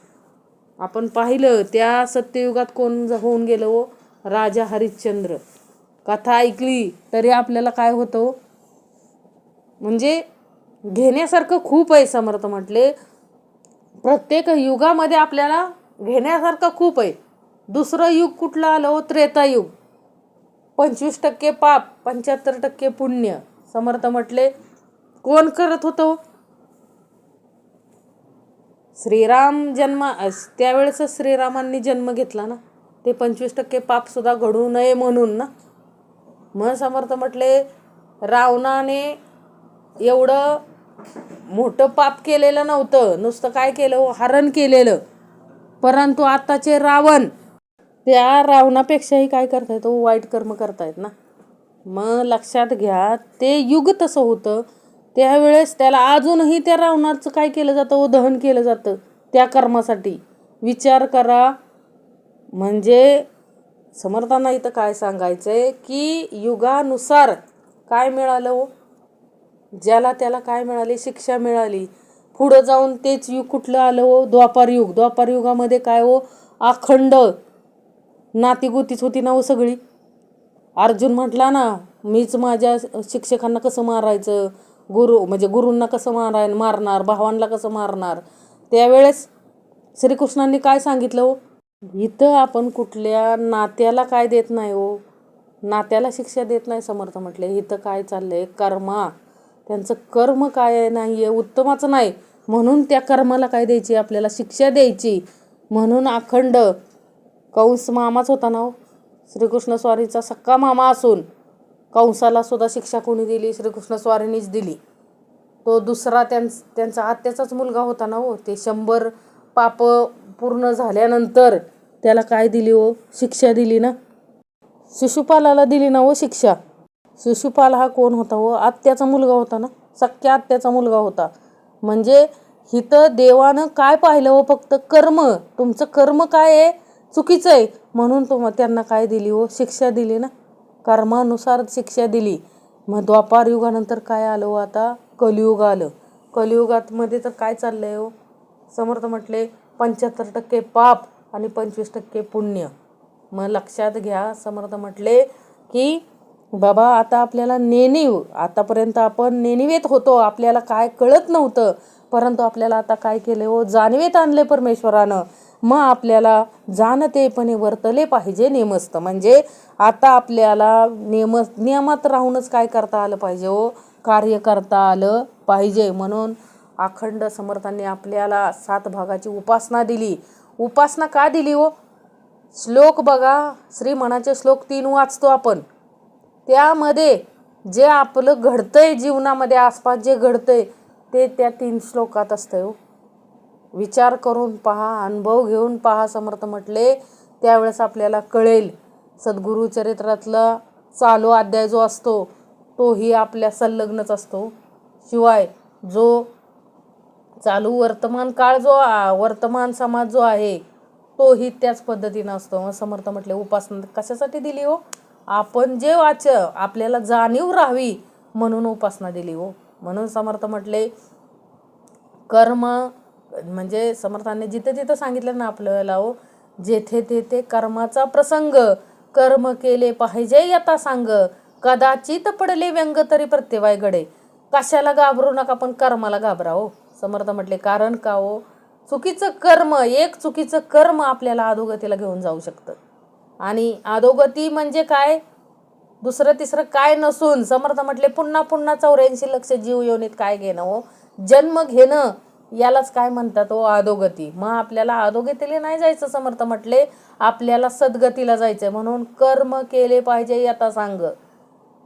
आपण पाहिलं त्या सत्ययुगात कोण होऊन गेलं हो, राजा हरिश्चंद्र. कथा ऐकली तरी आपल्याला काय होतं हो, म्हणजे घेण्यासारखं खूप आहे. समर्थ म्हटले प्रत्येक युगामध्ये आपल्याला घेण्यासारखं खूप आहे. 2रं युग कुठलं आलं हो, त्रेतायुग. 25% पाप, 75% पुण्य. समर्थ म्हटले कोण करत होतं, श्रीराम त्यावेळेस श्रीरामांनी जन्म घेतला ना, ते 25% पाप सुद्धा घडू नये म्हणून ना. मग समर्थ म्हटले रावणाने एवढं मोठं पाप केलेलं नव्हतं, नुसतं काय केलं, हरण केलेलं. परंतु आताचे रावण त्या रावणापेक्षाही काय करतायत, वाईट कर्म करतायत ना. मग लक्षात घ्या, ते युग तसं होतं. त्यावेळेस त्याला अजूनही त्या रावणाचं काय केलं जातं, दहन केलं जातं त्या कर्मासाठी. विचार करा. म्हणजे समर्थांना इथं काय सांगायचंय, की युगानुसार काय मिळालं हो, ज्याला त्याला काय मिळाली, शिक्षा मिळाली. पुढं जाऊन तेच युग कुठलं आलं हो, द्वापार युग. द्वापार युगामध्ये काय हो, अखंड नातीगोतीच होती ना हो सगळी. अर्जुन म्हटला ना, मीच माझ्या शिक्षकांना कसं मारायचं, म्हणजे गुरूंना कसं मारणार, भावांना कसं मारणार. त्यावेळेस श्रीकृष्णांनी काय सांगितलं हो, इथं आपण कुठल्या नात्याला काय देत नाही हो, नात्याला शिक्षा देत नाही. समर्थ म्हटले इथं काय चाललंय, कर्मा, त्यांचं कर्म काय नाही आहे, उत्तमाचं नाही, म्हणून त्या कर्माला काय द्यायची, आपल्याला शिक्षा द्यायची. म्हणून अखंड कंस मामाच होता ना हो, श्रीकृष्ण स्वारीचा सक्का मामा असून कंसाला सुद्धा शिक्षा कोणी दिली, श्रीकृष्ण स्वारीनीच दिली. तो दुसरा त्यांचा आत्याचाच मुलगा होता ना हो. ते 100 पाप पूर्ण झाल्यानंतर त्याला काय दिली हो, शिक्षा दिली ना, शिशुपालाला दिली ना हो शिक्षा. शिशुपाल हा कोण होता हो, आत्याचा मुलगा होता ना, सख्या आत्याचा मुलगा होता. म्हणजे इथं देवानं काय पाहिलं हो, फक्त कर्म, तुमचं कर्म काय आहे, चुकीचं आहे, म्हणून त्यांना काय दिली हो, शिक्षा दिली ना, कर्मानुसार शिक्षा दिली. मग द्वापार युगानंतर काय आलं हो, आता कलियुग आलं. कलियुगात मध्ये तर काय चाललंय हो, समर्थ म्हटले 75% पाप आणि 25% पुण्य. मग लक्षात घ्या, समर्थ म्हटले की बाबा आता आपल्याला आतापर्यंत आपण नेणिवेत होतो, आपल्याला काय कळत नव्हतं, परंतु आपल्याला आता काय केले हो, जाणीवेत आणले परमेश्वरानं. मग आपल्याला जाणतेपणे वर्तले पाहिजे नेमस्त. म्हणजे आता आपल्याला नियमात राहूनच काय करता आलं पाहिजे हो, कार्य करता आलं पाहिजे. म्हणून अखंड समर्थांनी आपल्याला 7 भागाची उपासना दिली. उपासना का दिली हो, श्लोक बघा, श्रीमनाचे श्लोक 3 वाचतो आपण, त्यामध्ये जे आपलं घडतंय जीवनामध्ये, आसपास जे घडतंय ते त्या 3 श्लोकात असतंय हो. विचार करून पहा, अनुभव घेऊन पहा. समर्थ म्हटले त्यावेळेस आपल्याला कळेल. सद्गुरु चरित्रातला चालू अध्याय जो असतो तोही आपल्या संलग्नच असतो. शिवाय जो चालू वर्तमान काळ वर्तमान समाज जो आहे तोही त्याच पद्धतीनं असतो. मग समर्थ म्हटले उपासना कशासाठी दिली हो, आपण जे आपल्याला जाणीव राहावी म्हणून उपासना दिली हो. म्हणून समर्थ म्हटले कर्म म्हणजे समर्थांनी जिथे जिथे सांगितलं ना आपल्याला हो, जेथे तेथे कर्माचा प्रसंग, कर्म केले पाहिजे यथा सांग, कदाचित पडले व्यंग तरी प्रत्यवाय गडे. कशाला घाबरू नका, पण कर्माला घाबरा हो. समर्थ म्हटले कारण का हो, चुकीचं चुकीचं कर्म आपल्याला अधोगतीला घेऊन जाऊ शकतं. आणि अधोगती म्हणजे काय, दुसरं तिसरं काय नसून समर्थ म्हटले पुन्हा 84 लक्ष जीव योनीत काय घेणं हो, जन्म घेणं, यालाच काय म्हणतात हो, अधोगती. मग आपल्याला अधोगतीला नाही जायचं, समर्थ म्हटले आपल्याला सद्गतीला जायचंय. म्हणून कर्म केले पाहिजे यथा सांग,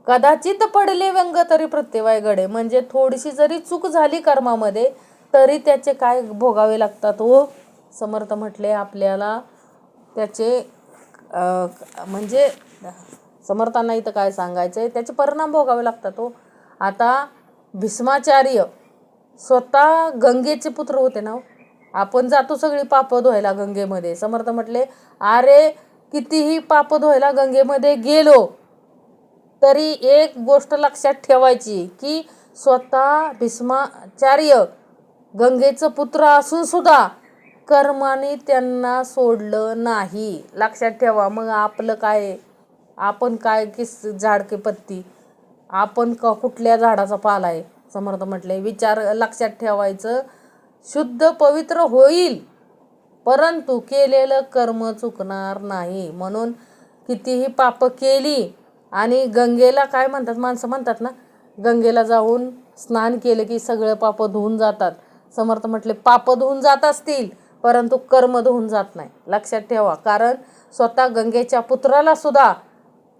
कदाचित पडले व्यंग तरी प्रत्यवाय गडे. म्हणजे थोडीशी जरी चूक झाली कर्मामध्ये तरी त्याचे काय भोगावे लागतात हो. समर्थ म्हटले आपल्याला त्याचे म्हणजे समर्थांना इथं काय सांगायचंय, त्याचे परिणाम भोगावे लागतात हो. आता भीष्माचार्य स्वतः गंगेचे पुत्र होते ना. आपण जातो सगळी पाप धुवायला गंगेमध्ये. समर्थ म्हटले अरे कितीही पाप धुवायला गंगेमध्ये गेलो तरी एक गोष्ट लक्षात ठेवायची की स्वतः भीष्माचार्य गंगेचं पुत्र असून सुद्धा कर्माने त्यांना सोडलं नाही. लक्षात ठेवा. मग आपलं काय, आपण काय किस झाड की पत्ती, आपण कुठल्या झाडाचा पाला आहे. समर्थ म्हटले विचार लक्षात ठेवायचं, शुद्ध पवित्र होईल परंतु केलेलं कर्म चुकणार नाही. म्हणून कितीही पाप केली आणि गंगेला काय म्हणतात, माणसं म्हणतात ना, गंगेला जाऊन स्नान केलं की सगळे पाप धुवून जातात. समर्थ म्हटले पाप धुवून जात असतील परंतु कर्म धुवून जात नाही. लक्षात ठेवा. कारण स्वतः गंगेच्या पुत्राला सुद्धा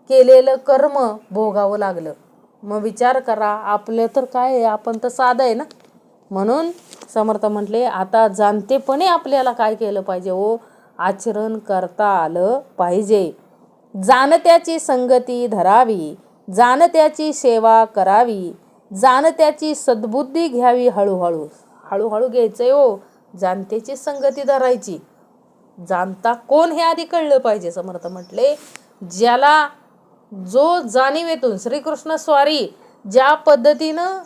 केलेलं कर्म भोगावं लागलं. मग विचार करा, आपलं तर काय आहे, आपण तर साधं आहे ना. म्हणून समर्थ म्हटले आता जाणतेपणे आपल्याला काय केलं पाहिजे हो, आचरण करता आलं पाहिजे. जाणत्याची संगती धरावी, जाणत्याची सेवा करावी, जाणत्याची सद्बुद्धी घ्यावी, हळूहळू हळूहळू घ्यायचंय हो. जाणत्याची संगती धरायची, जाणता कोण हे आधी कळलं पाहिजे. समर्थ म्हटले ज्याला जो जाणीवेतून श्रीकृष्ण स्वारी ज्या पद्धतीनं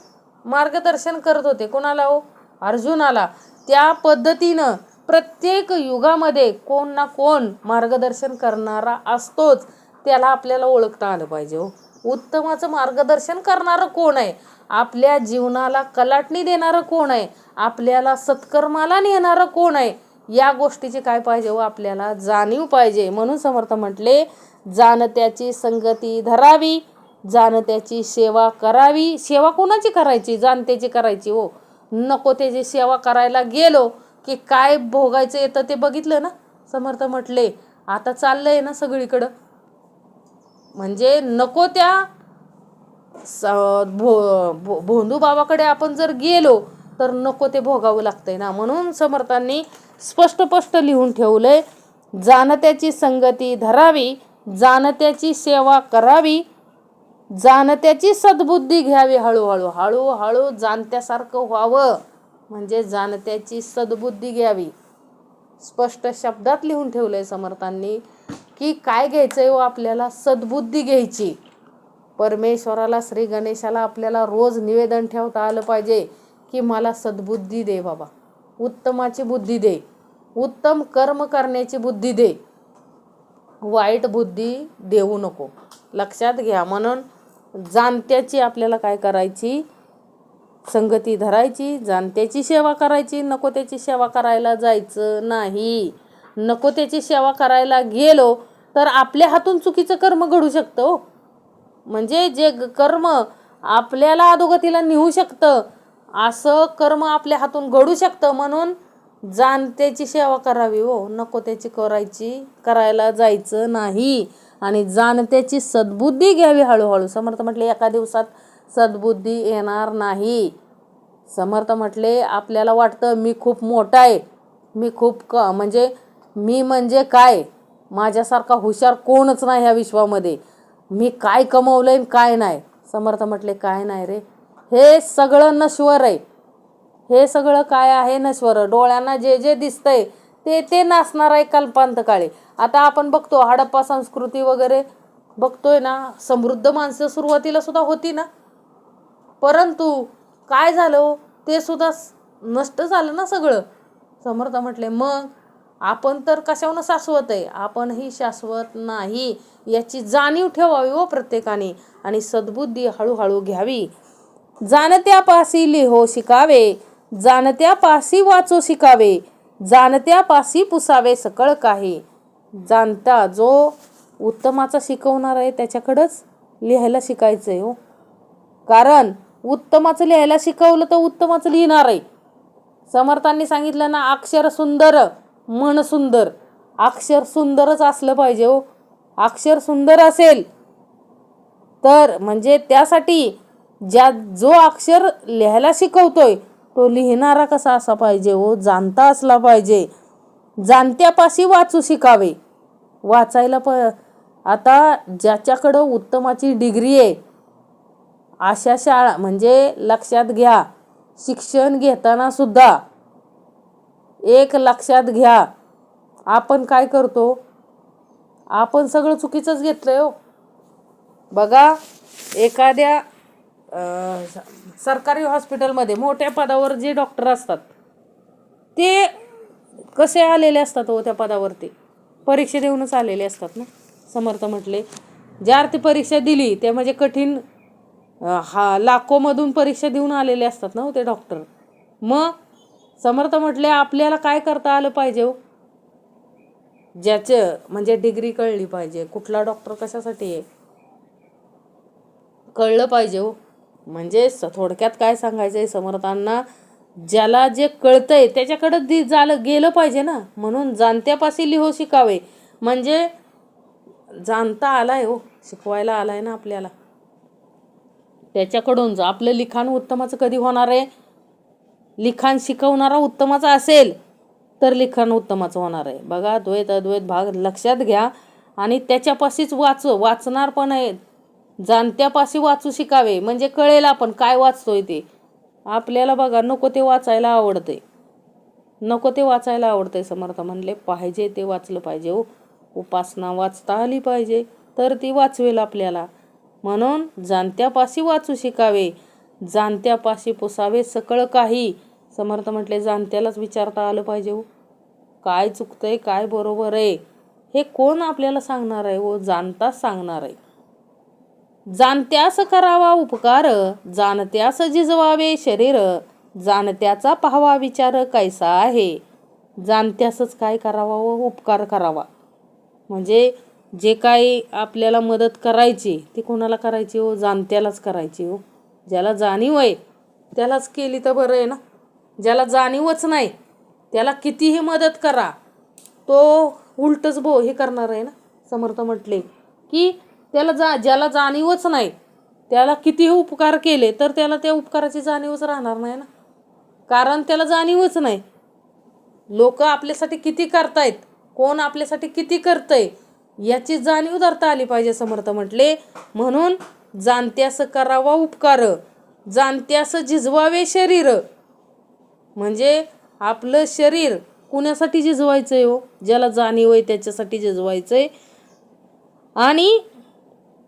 मार्गदर्शन करत होते कोणाला हो, अर्जुनाला, त्या पद्धतीनं प्रत्येक युगामध्ये कोण ना कोण मार्गदर्शन करणारा असतोच, त्याला आपल्याला ओळखता आलं पाहिजे हो. उत्तमाचं मार्गदर्शन करणारं कोण आहे, आपल्या जीवनाला कलाटणी देणारं कोण आहे, आपल्याला सत्कर्माला नेणारं कोण आहे, या गोष्टीची काय पाहिजे हो, आपल्याला जाणीव पाहिजे. म्हणून समर्थ म्हटले, जाणत्याची संगती धरावी, जाणत्याची सेवा करावी. सेवा कोणाची करायची, जाणत्याची करायची हो. नको त्याची सेवा करायला गेलो की काय भोगायचं येतं ते बघितलं ना. समर्थ म्हटले आता चाललंय ना सगळीकडं, म्हणजे नको त्या भोंदू बाबाकडे आपण जर गेलो तर नको ते भोगावं लागतंय ना. म्हणून समर्थांनी स्पष्ट लिहून ठेवलंय, जाणत्याची संगती धरावी, जाणत्याची सेवा करावी, जाणत्याची सद्बुद्धी घ्यावी. हळूहळू जाणत्यासारखं व्हावं, म्हणजे जाणत्याची सद्बुद्धी घ्यावी. स्पष्ट शब्दात लिहून ठेवलंय समर्थांनी की काय घ्यायचंय हो, आपल्याला सद्बुद्धी घ्यायची. परमेश्वराला, श्री गणेशाला आपल्याला रोज निवेदन ठेवता आलं पाहिजे की मला सद्बुद्धी दे बाबा, उत्तमाची बुद्धी दे, उत्तम कर्म करण्याची बुद्धी दे, वाईट बुद्धी देऊ नको. लक्षात घ्या. म्हणून जाणत्याची आपल्याला काय करायची, संगती धरायची, जाणत्याची सेवा करायची, नको त्याची सेवा करायला जायचं नाही. नको त्याची सेवा करायला गेलो तर आपल्या हातून चुकीचं कर्म घडू शकतं हो. म्हणजे जे कर्म आपल्याला अधोगतीला नेऊ शकतं असं कर्म आपल्या हातून घडू शकतं. म्हणून जाणत्याची सेवा करावी हो, नको त्याची करायला जायचं नाही. आणि जाणत्याची सद्बुद्धी घ्यावी हळूहळू. समर्थ म्हटले एका दिवसात सद्बुद्धी येणार नाही. समर्थ म्हटले आपल्याला वाटतं मी खूप मोठा आहे, मी खूप म्हणजे काय, माझ्यासारखा हुशार कोणच नाही ह्या विश्वामध्ये, मी काय कमवलंय काय नाही. समर्थ म्हटले काय नाही रे, हे सगळं नश्वर आहे. हे सगळं काय आहे, नश्वर. डोळ्यांना जे जे दिसतंय ते नासणार आहे कल्पांतकाळी. आता आपण बघतो हडप्पा संस्कृती वगैरे बघतोय ना, समृद्ध माणसं सुरुवातीला सुद्धा होती ना, परंतु काय झालं, ते सुद्धा नष्ट झालं ना सगळं. समर्थ म्हटले मग आपण तर कशावरून शाश्वत आहे, आपणही शाश्वत नाही, याची जाणीव ठेवावी हो प्रत्येकाने. आणि सद्बुद्धी हळूहळू घ्यावी. जाणत्यापासी लिहो शिकावे, जाणत्यापासी वाचो शिकावे, जाणत्यापासी पुसावे सकळ काही. जाणता जो उत्तमाचा शिकवणार आहे त्याच्याकडंच लिहायला शिकायचं आहे हो. कारण उत्तमाचं लिहायला शिकवलं तर उत्तमाचं लिहिणार आहे. समर्थांनी सांगितलं ना, अक्षर सुंदर मन सुंदर. अक्षर सुंदरच असलं पाहिजे हो. अक्षर सुंदर असेल तर म्हणजे त्यासाठी जो अक्षर लिहायला शिकवतोय तो लिहिणारा कसा असा पाहिजे हो, जाणता असला पाहिजे. जाणत्यापाशी वाचू शिकावे. वाचायला आता ज्याच्याकडं उत्तमाची डिग्री आहे अशा शाळा, म्हणजे लक्षात घ्या, शिक्षण घेताना सुद्धा एक लक्षात घ्या, आपण काय करतो, आपण सगळं चुकीचंच घेतलंय हो. बघा एखाद्या सरकारी हॉस्पिटलमध्ये मोठ्या पदावर जे डॉक्टर असतात ते कसे आलेले असतात हो, त्या पदावरती परीक्षा देऊनच आलेले असतात ना. समर्थ म्हटले ज्या अर्थी परीक्षा दिली ते म्हणजे कठीण लाखोमधून परीक्षा देऊन आलेले असतात ना हो ते डॉक्टर. मग समर्थ म्हटले आपल्याला काय करता आलं पाहिजे हो, ज्याचं म्हणजे डिग्री कळली पाहिजे, कुठला डॉक्टर कशासाठी आहे कळलं पाहिजे हो. म्हणजे थोडक्यात काय सांगायचं आहे समर्थांना, ज्याला जे कळतंय त्याच्याकडं गेलं पाहिजे ना. म्हणून जाणत्यापाशी लिहो शिकावे, म्हणजे जाणता आलाय हो, शिकवायला आलाय ना आपल्याला, त्याच्याकडून आपलं लिखाण उत्तमाचं कधी होणार आहे, लिखाण शिकवणारा उत्तमाचा असेल तर लिखाण उत्तमाचं होणार आहे. बघा द्वैत अद्वैत भाग लक्षात घ्या. आणि त्याच्यापाशीच वाचणार पण आहे. जाणत्यापाशी वाचू शिकावे म्हणजे कळेल आपण काय वाचतोय ते. आपल्याला बघा नको ते वाचायला आवडते, समर्थ म्हणले पाहिजे ते वाचलं पाहिजे हो. उपासना वाचता आली पाहिजे तर ती वाचवेल आपल्याला. म्हणून जाणत्यापाशी वाचू शिकावे, जाणत्यापाशी पुसावे सकळ काही. समर्थ म्हटले जाणत्यालाच विचारता आलं पाहिजे हो. काय चुकतंय काय बरोबर आहे हे कोण आपल्याला सांगणार आहे हो? जाणताच सांगणार आहे. जाणत्यास करावा उपकार, जाणत्यास झिजवावे शरीर, जाणत्याचा पाहावा विचार कैसा आहे. जाणत्यासच काय करावा व उपकार करावा. म्हणजे जे काही आपल्याला मदत करायची ती कोणाला करायची हो? जाणत्यालाच करायची हो. ज्याला जाणीव आहे त्यालाच केली तर बरं आहे ना. ज्याला जाणीवच नाही त्याला कितीही मदत करा तो उलटच हे करणार आहे ना. समर्थ म्हटले की ज्याला जाणीवच नाही त्याला कितीही उपकार केले तर त्याला त्या उपकाराची जाणीवच राहणार नाही ना. कारण त्याला जाणीवच नाही. लोक आपल्यासाठी किती करतायत, कोण आपल्यासाठी किती करतंय याची जाणीव धरता आली पाहिजे. समर्थ म्हटले म्हणून जाणत्यास करावा उपकार, जाणत्यास झिजवावे शरीर. म्हणजे आपलं शरीर कुणासाठी झिजवायचंय हो? ज्याला जाणीव आहे त्याच्यासाठी झिजवायचंय. आणि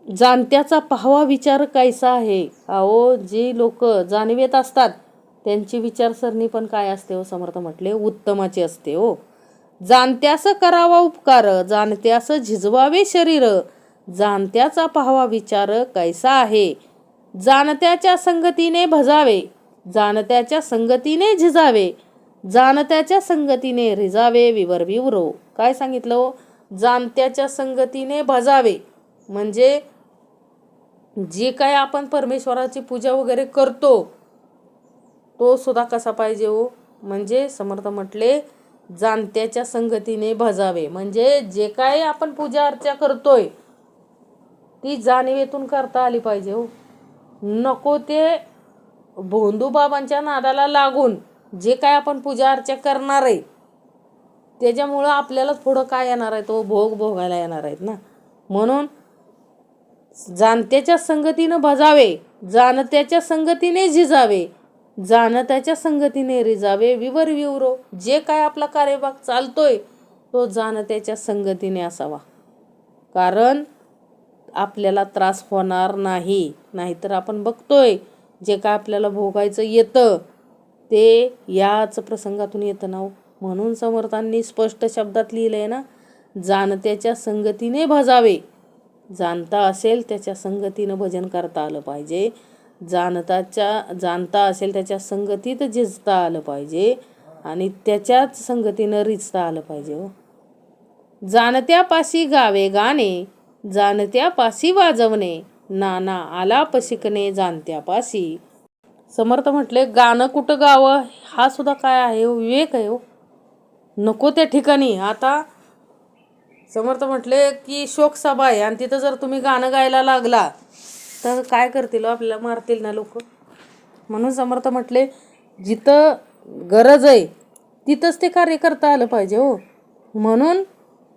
जाणत्याचा पाहावा विचार कैसा आहे. अहो जी लोक जाणीवेत असतात त्यांची विचारसरणी पण काय असते हो? समर्थ म्हटले उत्तमाची असते हो. जाणत्यास करावा उपकार, जाणत्यास झिजवावे शरीर, जाणत्याचा पाहावा विचार कैसा आहे. जाणत्याच्या संगतीने भजावे, जाणत्याच्या संगतीने झिजावे, जाणत्याच्या संगतीने रिजावे विवर विवरो. काय सांगितलं हो? जाणत्याच्या संगतीने भजावे म्हणजे जे काय आपण परमेश्वराची पूजा वगैरे करतो तो सुद्धा कसा पाहिजे हो? म्हणजे समर्थ म्हटले जाणत्याच्या संगतीने भजावे. म्हणजे जे काय आपण पूजा अर्चा करतोय ती जाणीवेतून करता आली पाहिजे हो. नको ते भोंदू बाबांच्या नादाला लागून जे काय आपण पूजा अर्चा करणार आहे त्याच्यामुळं आपल्यालाच पुढं काय येणार आहे तो भोग भोगायला येणार आहेत ना. म्हणून जाणत्याच्या संगतीनं भजावे, जाणत्याच्या संगतीने झिजावे, जाणत्याच्या संगतीने रिजावे विवर विवरो. जे काय आपला कार्यभाग चालतोय तो जाणत्याच्या संगतीने असावा. कारण आपल्याला त्रास होणार नाही. नाहीतर आपण बघतोय जे काय आपल्याला भोगायचं येतं ते याच प्रसंगातून येतं ना. म्हणून समर्थांनी स्पष्ट शब्दात लिहिलंय ना, जाणत्याच्या संगतीने भजावे. जाणता असेल त्याच्या संगतीनं भजन करता आलं पाहिजे. जाणता असेल त्याच्या संगतीत झिजता आलं पाहिजे आणि त्याच्याच संगतीनं रिचता आलं पाहिजे हो. जाणत्यापाशी गावे गाणे, जाणत्यापाशी वाजवणे, नाना आलाप शिकणे जाणत्यापाशी. समर्थ म्हटले गाणं कुठं गावं हा सुद्धा काय आहे हो? विवेक आहे हो. नको त्या ठिकाणी. आता समर्थ म्हटले की शोकसभा आहे आणि तिथं जर तुम्ही गाणं गायला लागला तर काय करतील? आपल्याला मारतील ना लोक. म्हणून समर्थ म्हटले जिथं गरज आहे तिथंच ते कार्य करता आलं पाहिजे हो. म्हणून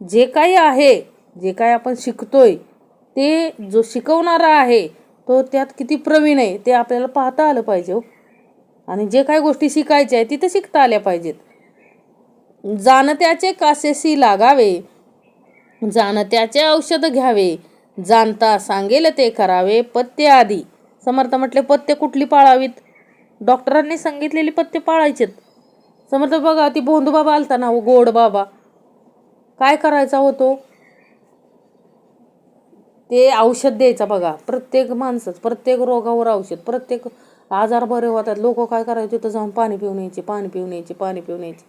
जे काही आहे, जे काही आपण शिकतोय ते जो शिकवणारा आहे तो त्यात किती प्रवीण आहे ते आपल्याला पाहता आलं पाहिजे हो. आणि जे काही गोष्टी शिकायच्या आहे तिथं शिकता आल्या पाहिजेत. जाणत्याचे कासेसी लागावे, जाणत्याचे औषध घ्यावे, जाणता सांगेल ते करावे पथ्य आदी. समर्थ म्हटले पथ्य कुठली पाळावीत? डॉक्टरांनी सांगितलेली पथ्य पाळायचेत. समर्थ बघा ती भोंदू बाबा आलता ना हो, गोड बाबा. काय करायचा होतो? ते औषध द्यायचा बघा. प्रत्येक माणसंच प्रत्येक रोगावर औषध, प्रत्येक आजार बरे होतात. लोक काय करायचे तिथं जाऊन पाणी पिऊन यायचे, पाणी पिऊन यायचे, पाणी पिऊन यायचे.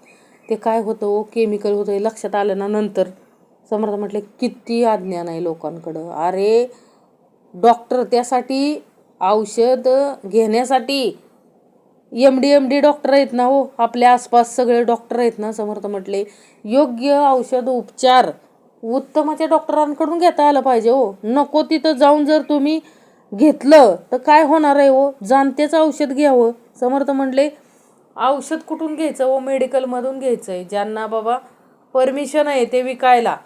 ते काय होतं? केमिकल होतं हे लक्षात आलं ना नंतर. समर्थ म्हटले किती अज्ञान आहे लोकांकडं. अरे डॉक्टर त्यासाठी औषध घेण्यासाठी MD डॉक्टर आहेत ना हो. आपल्या आसपास सगळे डॉक्टर आहेत ना. समर्थ म्हटले योग्य औषध उपचार उत्तमाच्या डॉक्टरांकडून घेता आलं पाहिजे हो. नको तिथं जाऊन जर तुम्ही घेतलं तर काय होणार आहे हो? जाणतेच औषध घ्यावं. समर्थ म्हटले औषध कुठून घ्यायचं हो? मेडिकलमधून घ्यायचं आहे. ज्यांना बाबा परमिशन आहे ते विकायला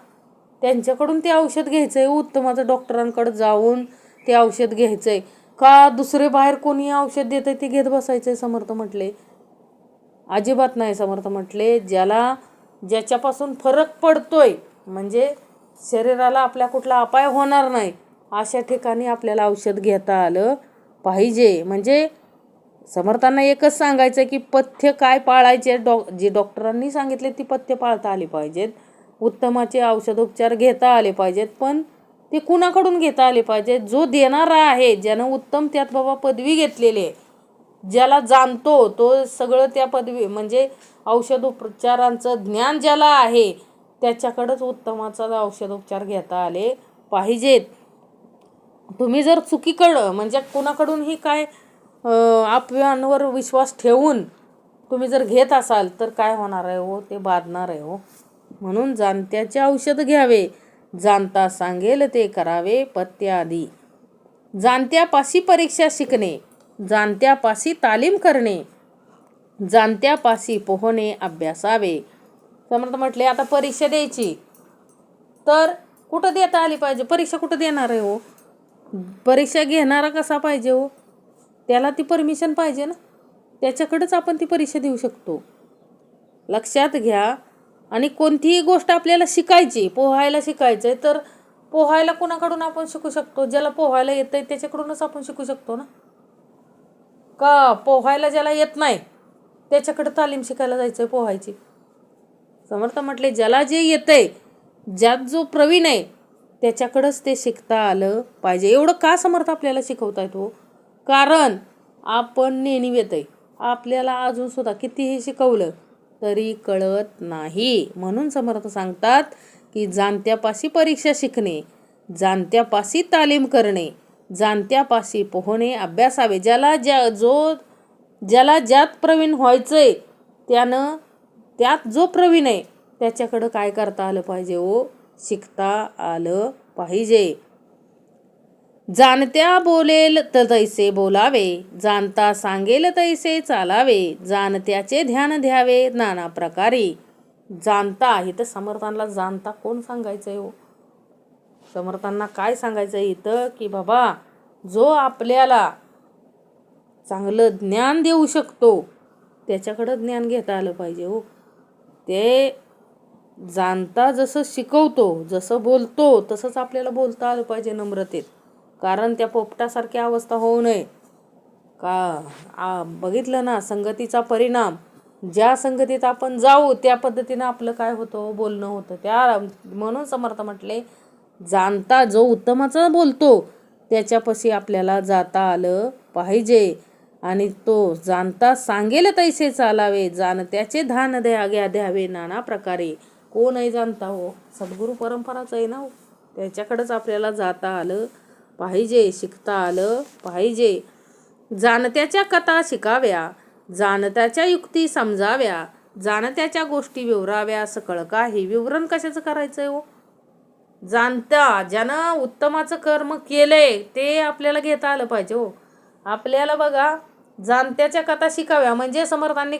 त्यांच्याकडून ते औषध घ्यायचं आहे. उत्तमाचं डॉक्टरांकडे जाऊन ते औषध घ्यायचं आहे का दुसरे बाहेर कोणी औषध देत आहे ते घेत बसायचं आहे? समर्थ म्हटले अजिबात नाही. समर्थ म्हटले ज्याच्यापासून फरक पडतोय म्हणजे शरीराला आपल्या कुठला अपाय होणार नाही अशा ठिकाणी आपल्याला औषध घेता आलं पाहिजे. म्हणजे समर्थांना एकच सांगायचं की पथ्य काय पाळायचे, जे डॉक्टरांनी सांगितले ती पथ्य पाळता आली पाहिजेत. उत्तमाचे औषधोपचार घेता आले पाहिजेत, पण ते कुणाकडून घेता आले पाहिजेत? जो देणारा आहे, ज्यानं उत्तम त्यात बाबा पदवी घेतलेली आहे, ज्याला जाणतो तो सगळं त्या पदवी म्हणजे औषधोपचारांचं ज्ञान ज्याला आहे, त्याच्याकडंच उत्तमाचा औषधोपचार घेता आले पाहिजेत. तुम्ही जर चुकीकडं म्हणजे कुणाकडूनही काय आपल्यावर विश्वास ठेवून तुम्ही जर घेत असाल तर काय होणार आहे हो? ते बाधणार आहे हो. म्हणून जाणत्याचे औषध घ्यावे, जाणता सांगेल ते करावे पथ्य आधी. जाणत्यापाशी परीक्षा शिकणे, जाणत्यापाशी तालीम करणे, जाणत्यापाशी पोहणे अभ्यासावे. समर्थ म्हटले आता परीक्षा द्यायची तर कुठं देता आली पाहिजे? परीक्षा कुठं देणार आहे हो? परीक्षा घेणारा कसा पाहिजे हो? त्याला ती परमिशन पाहिजे ना, त्याच्याकडेच आपण ती परीक्षा देऊ शकतो. लक्षात घ्या. आणि कोणतीही गोष्ट आपल्याला शिकायची, पोहायला शिकायचं आहे तर पोहायला कोणाकडून आपण शिकू शकतो? ज्याला पोहायला येतं आहे त्याच्याकडूनच आपण शिकू शकतो ना. का पोहायला ज्याला येत नाही त्याच्याकडे तालीम शिकायला जायचं आहे पोहायची? समर्थ म्हटले ज्याला जे येतंय, ज्यात जो प्रवीण आहे त्याच्याकडंच ते शिकता आलं पाहिजे. एवढं का समर्थ आपल्याला शिकवतायत हो? कारण आपण नेणीवेत आहे. आपल्याला अजून सुद्धा कितीही शिकवलं तरी कळत नाही. म्हणून समर्थ सांगतात की जाणत्यापाशी परीक्षा शिकणे, जाणत्यापाशी तालीम करणे, जाणत्यापाशी पोहणे अभ्यासावे. ज्याला ज्यात प्रवीण व्हायचंय त्यानं त्यात जो प्रवीण आहे त्याच्याकडं काय करता आलं पाहिजे हो? शिकता आलं पाहिजे. जाणत्या बोलेल तैसे बोलावे, जाणता सांगेल तैसे चालावे, जाणत्याचे ध्यान द्यावे नाना प्रकारे. जाणता इथं समर्थांना जाणता कोण सांगायचंय हो? समर्थांना काय सांगायचंय इथं की बाबा जो आपल्याला चांगलं ज्ञान देऊ शकतो त्याच्याकडं ज्ञान घेता आलं पाहिजे हो. ते जाणता जसं शिकवतो, जसं बोलतो तसंच आपल्याला बोलता आलं पाहिजे नम्रतेत. कारण त्या पोपटासारखी अवस्था होऊ नये. बघितलं ना संगतीचा परिणाम. ज्या संगतीत आपण जाऊ त्या पद्धतीनं आपलं काय होतं? बोलणं होतं. म्हणून समर्थ म्हटले जाणता जो उत्तमाचं बोलतो त्याच्यापाशी आपल्याला जाता आलं पाहिजे. आणि तो जाणता सांगेल तैसे चालावे, जाणत्याचे ध्यान द्यावे नाना प्रकारे. कोण आहे जाणता हो? सद्गुरू परंपराच आहे ना हो. त्याच्याकडेच आपल्याला जाता आलं पाहिजे, शिकता आलं पाहिजे. जाणत्याच्या कथा शिकाव्या, जाणत्याच्या युक्ती समजाव्या, जाणत्याच्या गोष्टी विवराव्या. सकळ काही विवरण कशाचं करायचंय हो? जाणता ज्यानं उत्तमाचं कर्म केलंय ते आपल्याला घेता आलं पाहिजे हो. आपल्याला बघा जाणत्याच्या कथा शिकाव्या म्हणजे समर्थांना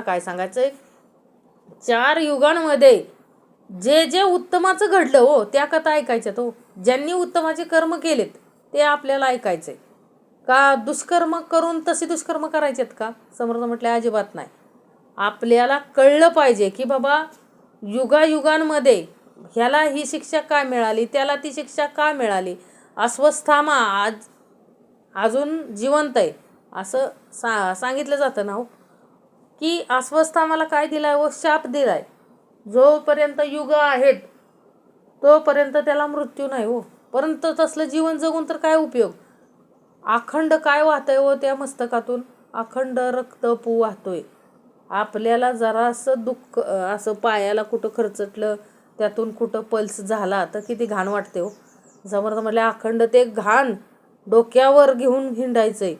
काय सांगायचंय? 4 युगांमध्ये जे जे उत्तमाचं घडलं हो त्या कथा ऐकायच्यात हो. ज्यांनी उत्तमाचे कर्म केलेत ते आपल्याला ऐकायचंय. का दुष्कर्म करून तसे दुष्कर्म करायचेत का? समर्थ म्हटले अजिबात नाही. आपल्याला कळलं पाहिजे की बाबा युगायुगांमध्ये ह्याला ही शिक्षा का मिळाली, त्याला ती शिक्षा का मिळाली. अश्वत्थामा अजून जिवंत आहे असं सांगितलं जातं ना हो. की अश्वत्थामाला काय दिलाय व शाप दिलाय. जोपर्यंत युग आहेत तोपर्यंत त्याला मृत्यू नाही हो. परंतु तसलं जीवन जगून तर काय उपयोग? अखंड काय वाहतंय हो त्या मस्तकातून? अखंड रक्तपू वाहतोय. आपल्याला जरासं दुःख असं पायाला कुठं खरचटलं त्यातून कुठं पल्स झाला तर किती घाण वाटते हो. समर्थ म्हटले अखंड ते घाण डोक्यावर घेऊन हिंडायचंय.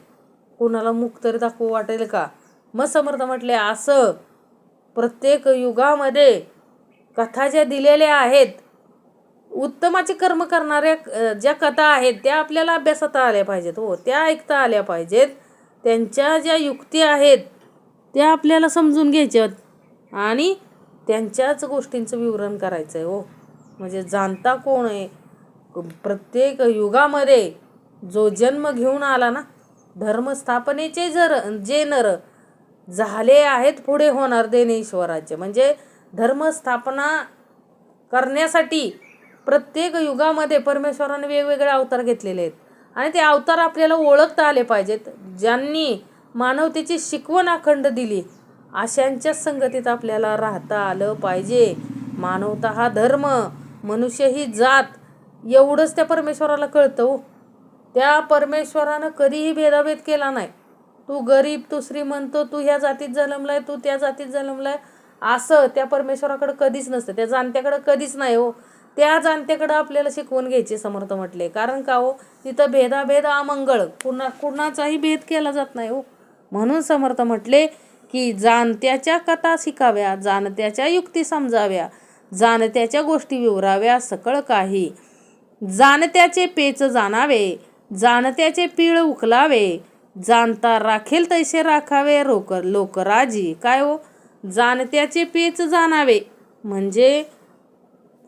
कोणाला मुख तरी दाखवू वाटेल का? मग समर्थ म्हटले असं प्रत्येक युगामध्ये कथा ज्या दिलेल्या आहेत, उत्तमाचे कर्म करणाऱ्या ज्या कथा आहेत त्या आपल्याला अभ्यासात आल्या पाहिजेत हो. त्या ऐकता आल्या पाहिजेत. त्यांच्या ज्या युक्ती आहेत त्या आपल्याला समजून घ्यायच्यात आणि त्यांच्याच गोष्टींचं विवरण करायचं आहे हो. म्हणजे जाणता कोण आहे? प्रत्येक युगामध्ये जो जन्म घेऊन आला ना, धर्मस्थापनेचे जे नर झाले आहेत पुढे होणार देणेश्वराचे. म्हणजे धर्मस्थापना करण्यासाठी प्रत्येक युगामध्ये परमेश्वराने वेगवेगळे अवतार घेतलेले आहेत. आणि ते अवतार आपल्याला ओळखता आले पाहिजेत. ज्यांनी मानवतेची शिकवण अखंड दिली अशांच्या संगतीत आपल्याला राहता आलं पाहिजे. मानवता हा धर्म, मनुष्य ही जात, एवढंच त्या परमेश्वराला कळतं हो. त्या परमेश्वरानं कधीही भेदाभेद केला नाही. तू गरीब, तू श्रीमंत, तू ह्या जातीत जन्मलाय, तू त्या जातीत जन्मलाय, असं त्या परमेश्वराकडे कधीच नसतं. त्या जाणत्याकडे कधीच नाही हो. त्या जाणत्याकडं आपल्याला शिकवून घ्यायची समर्थ म्हटले. कारण का हो, तिथं भेदाभेद अमंगळ, कुणाचाही भेद केला जात नाही हो. म्हणून समर्थ म्हटले की जाणत्याच्या कथा शिकाव्या, जाणत्याच्या युक्ती समजाव्या, जाणत्याच्या गोष्टी विवराव्या सकळ काही. जाणत्याचे पेच जाणावे, जाणत्याचे पीळ उकलावे, जाणता राखेल तैसे राखावे लोकराजी. काय हो, जाणत्याचे पेच जाणावे म्हणजे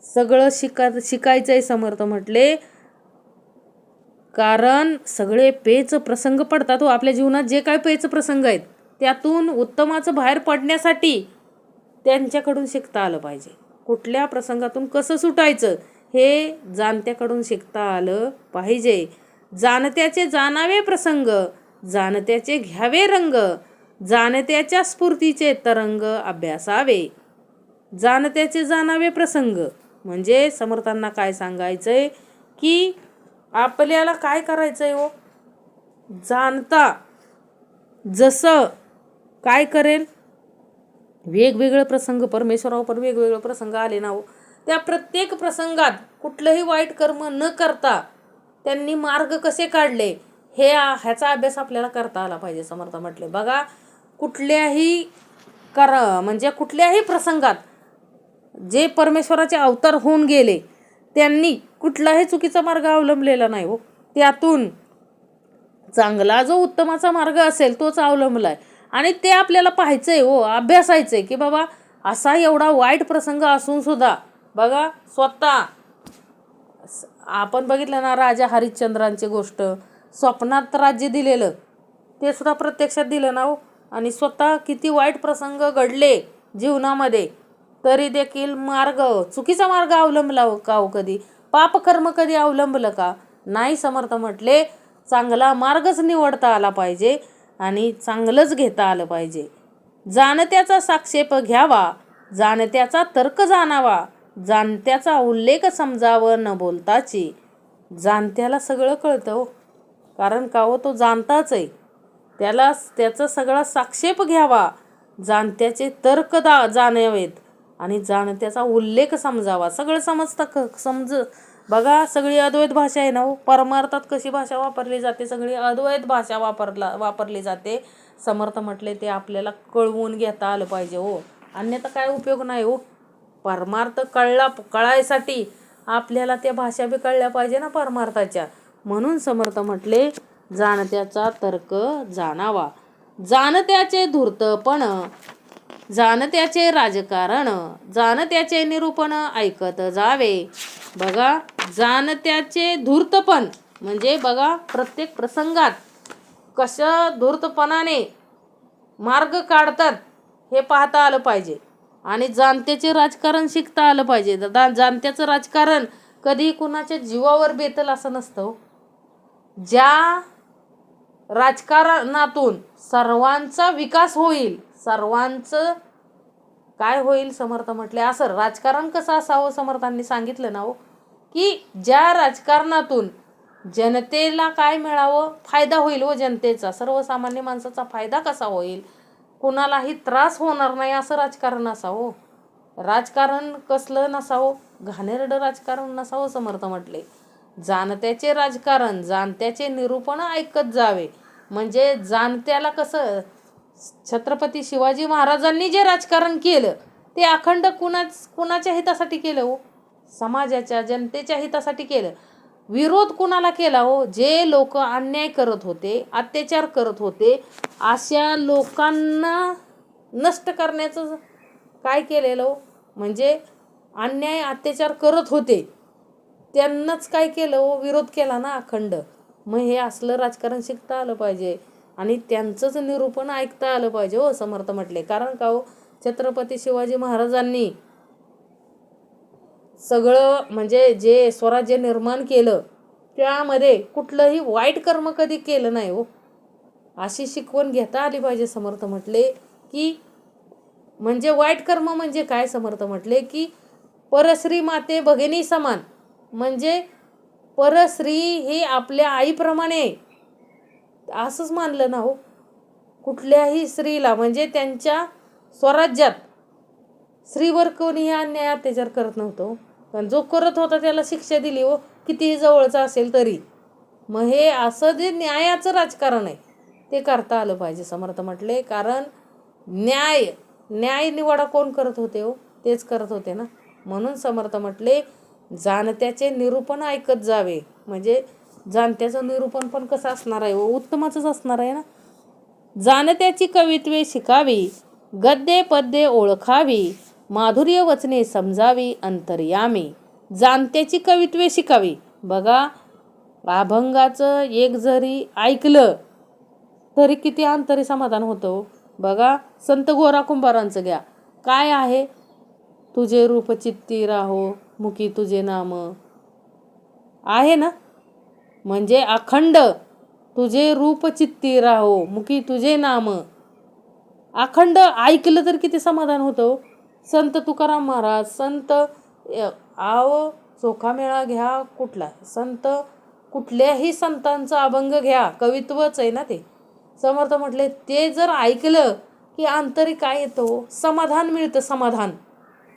सगळं शिकायचंय समर्थ म्हटले. कारण सगळे पेच प्रसंग पडतात हो आपल्या जीवनात. जे काय पेच प्रसंग आहेत त्यातून उत्तमाचं बाहेर पडण्यासाठी त्यांच्याकडून शिकता आलं पाहिजे. कुठल्या प्रसंगातून कसं सुटायचं हे जाणत्याकडून शिकता आलं पाहिजे. जाणत्याचे जाणावे प्रसंग, जाणत्याचे घ्यावे रंग, जाणत्याच्या स्फूर्तीचे तरंग अभ्यासावे. जाणत्याचे जाणावे प्रसंग म्हणजे समर्थांना काय सांगायचंय की आपल्याला काय करायचंय हो. जाणता जसं काय करेल, वेगवेगळे प्रसंग परमेश्वरावर वेगवेगळे प्रसंग आले ना हो. त्या प्रत्येक प्रसंगात कुठलंही वाईट कर्म न करता त्यांनी मार्ग कसे काढले ह्याचा अभ्यास आपल्याला करता आला पाहिजे समर्थ म्हटले. बघा, कुठल्याही म्हणजे कुठल्याही प्रसंगात जे परमेश्वराचे अवतार होऊन गेले त्यांनी कुठलाही चुकीचा मार्ग अवलंबलेला नाही हो. त्यातून चांगला जो उत्तमाचा मार्ग असेल तोच अवलंबलाय. आणि ते आपल्याला पाहायचंय हो, अभ्यासायचंय की बाबा असा एवढा वाईट प्रसंग असून सुद्धा बघा स्वतः आपण बघितलं ना, राजा हरिश्चंद्रांची गोष्ट, स्वप्नात राज्य दिलेलं ते सुद्धा प्रत्यक्षात दिलं ना हो. आणि स्वतः किती वाईट प्रसंग घडले जीवनामध्ये तरी देखील चुकीचा मार्ग अवलंबला का हो? कधी पापकर्म कधी अवलंबलं का नाही? समर्थ म्हटले चांगला मार्गच निवडता आला पाहिजे आणि चांगलंच घेता आलं पाहिजे. जाणत्याचा साक्षेप घ्यावा, जाणत्याचा तर्क जाणावा, जाणत्याचा उल्लेख समजावं न बोलताची. जाणत्याला सगळं कळतं हो. कारण का हो, तो जाणताच आहे. त्याचा सगळा साक्षेप घ्यावा, जाणत्याचे तर्क जाणावेत आणि जाणत्याचा उल्लेख समजावा. सगळं समजतं बघा. सगळी अद्वैत भाषा आहे ना हो. परमार्थात कशी भाषा वापरली जाते, सगळी अद्वैत भाषा वापरली जाते. समर्थ म्हटले ते आपल्याला कळवून घेता आलं पाहिजे हो. अन्यथा काय उपयोग नाही हो. परमार्थ कळायसाठी आपल्याला त्या भाषा बी कळल्या पाहिजे ना परमार्थाच्या. म्हणून समर्थ म्हटले जाणत्याचा तर्क जाणावा, जाणत्याचे धूर्तपण, जाणत्याचे राजकारण, जाणत्याचे निरूपण ऐकत जावे. बघा, जाणत्याचे धूर्तपण म्हणजे बघा प्रत्येक प्रसंगात कसं धूर्तपणाने मार्ग काढतात हे पाहता आलं पाहिजे. आणि जाणत्याचे राजकारण शिकता आलं पाहिजे. जाणत्याचं राजकारण कधी कुणाच्या जीवावर बेतल असं नसतं. ज्या राजकारणातून सर्वांचा विकास होईल, सर्वांचं काय होईल समर्थ म्हटले असं राजकारण कसं असावं समर्थांनी सांगितलं ना हो. की ज्या राजकारणातून जनतेला काय मिळावं, फायदा होईल व जनतेचा, सर्वसामान्य माणसाचा फायदा कसा होईल, कुणालाही त्रास होणार नाही असं राजकारण असावं. राजकारण कसलं नसावं, घाणेरडं राजकारण नसावं समर्थ म्हटले. जाणत्याचे राजकारण, जाणत्याचे निरूपण ऐकत जावे. म्हणजे जाणत्याला कसं छत्रपती शिवाजी महाराजांनी जे राजकारण केलं ते अखंड कुणाच्या हितासाठी केलं हो, समाजाच्या जनतेच्या हितासाठी केलं. विरोध कुणाला केला हो, जे लोक अन्याय करत होते, अत्याचार करत होते, अशा लोकांना नष्ट करण्याचं काय केलेलं हो. म्हणजे अन्याय अत्याचार करत होते त्यांनाच काय केलं हो, विरोध केला ना अखंड. मग हे असलं राजकारण शिकता आलं पाहिजे आणि त्यांचंच निरूपण ऐकता आलं पाहिजे हो समर्थ म्हटले. कारण का हो, छत्रपती शिवाजी महाराजांनी सगळं म्हणजे जे स्वराज्य निर्माण केलं त्यामध्ये कुठलंही वाईट कर्म कधी केलं नाही हो, अशी शिकवण घेता आली पाहिजे. समर्थ म्हटले की म्हणजे वाईट कर्म म्हणजे काय, समर्थ म्हटले की परश्री माते भगिनी समान, म्हणजे परश्री ही आपल्या आईप्रमाणे, असंच मानलं ना हो. कुठल्याही स्त्रीला म्हणजे त्यांच्या स्वराज्यात स्त्रीवर कोणीही अन्याय अत्याचार करत नव्हतं, पण जो करत होता त्याला शिक्षा दिली हो, कितीही जवळचा असेल तरी. मग हे असं जे न्यायाचं राजकारण आहे ते करता आलं पाहिजे. समर्थ म्हटले कारण न्याय निवाडा कोण करत होते हो, तेच करत होते ना. म्हणून समर्थ म्हटले जाणत्याचे निरूपण ऐकत जावे. म्हणजे जाणत्याचं निरूपण पण कसं असणार आहे हो, उत्तमाचंच असणार आहे ना. जाणत्याची कवित्वे शिकावी, गद्ये पद्ये ओळखावी, माधुर्य वचने समजावी अंतर्यामी. जाणत्याची कवित्वे शिकावी. बघा, अभंगाचं एक जरी ऐकलं तरी किती अंतरी समाधान होतं. बघा, संत गोरा कुंभारांचं घ्या, काय आहे, तुझे रूप चित्ती राहो मुखी तुझे नाम, आहे ना. म्हणजे अखंड तुझे रूप चित्ती राहो मुखी तुझे नाम, अखंड ऐकलं तर किती समाधान होतं. संत तुकाराम महाराज, संत चोखा मेळा घ्या, कुठला संत, कुठल्याही संतांचं अभंग घ्या, कवित्वच आहे ना ते. समर्थ म्हटले ते जर ऐकलं की अंतरी काय येतो, समाधान मिळतं, समाधान.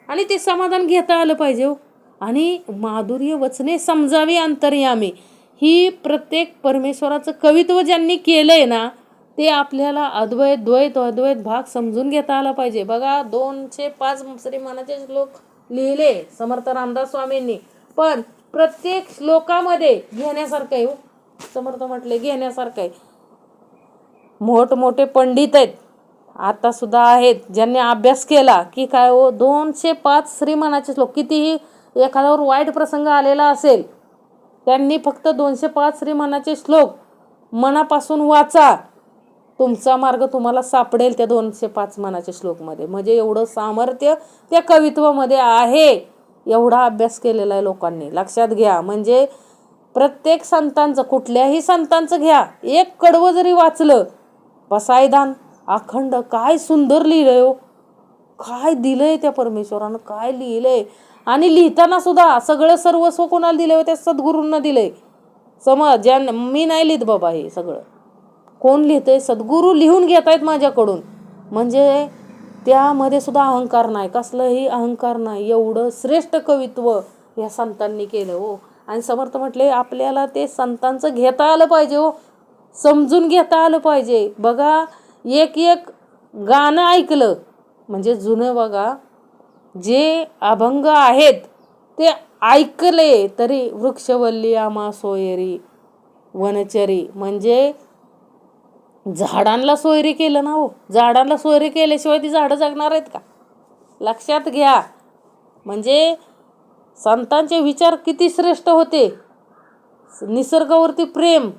आणि ते समाधान घेता आलं पाहिजे हो. आणि माधुर्य वचने समजावी अंतर्यामी, ही प्रत्येक परमेश्वराचं कवित्व ज्यांनी केलंय ना ते आपल्याला अद्वैत द्वैत अद्वैत भाग समजून घेता आला पाहिजे. बघा, 205 श्रीमानाचे श्लोक लिहिले समर्थ रामदास स्वामींनी, पण प्रत्येक श्लोकामध्ये घेण्यासारखं आहे हो. समर्थ म्हटले घेण्यासारखं आहे. मोठमोठे पंडित आहेत, आता सुद्धा आहेत, ज्यांनी अभ्यास केला की काय हो, 205 श्रीमानाचे श्लोक, कितीही एखाद्यावर वाईट प्रसंग आलेला असेल त्यांनी फक्त 205 श्रीमानाचे श्लोक मनापासून वाचा, तुमचा मार्ग तुम्हाला सापडेल त्या 205 मानाच्या श्लोकमध्ये. म्हणजे एवढं सामर्थ्य त्या कवित्वामध्ये आहे, एवढा अभ्यास केलेला आहे लोकांनी, लक्षात घ्या. म्हणजे प्रत्येक संतांचं, कुठल्याही संतांचं घ्या, एक कडवं जरी वाचलं, पसायदान अखंड, काय सुंदर लिहिलंय हो, काय दिलंय त्या परमेश्वरानं, काय लिहिलंय. आणि लिहिताना सुद्धा सगळं सर्वस्व कोणाला दिलंय, त्या सद्गुरूंना दिलंय. समज मी नाही लिहित बाबा, हे सगळं कोण लिहितंय, सद्गुरू लिहून घेत आहेत माझ्याकडून. म्हणजे त्यामध्ये सुद्धा अहंकार नाही, कसलंही अहंकार नाही. एवढं श्रेष्ठ कवित्व या संतांनी केलं हो. आणि समर्थ म्हटले आपल्याला ते संतांचं घेता आलं पाहिजे हो, समजून घेता आलं पाहिजे. बघा, एक एक गाणं ऐकलं म्हणजे जुनं, बघा जे अभंग आहेत ते ऐकले तरी वृक्षवल्ली आम्हा सोयरी वनचरी, म्हणजे झाडांना सोयरी केलं ना हो. झाडांना सोयरी केल्याशिवाय ती झाडं जगणार आहेत का, लक्षात घ्या. म्हणजे संतांचे विचार किती श्रेष्ठ होते. निसर्गावरती प्रेम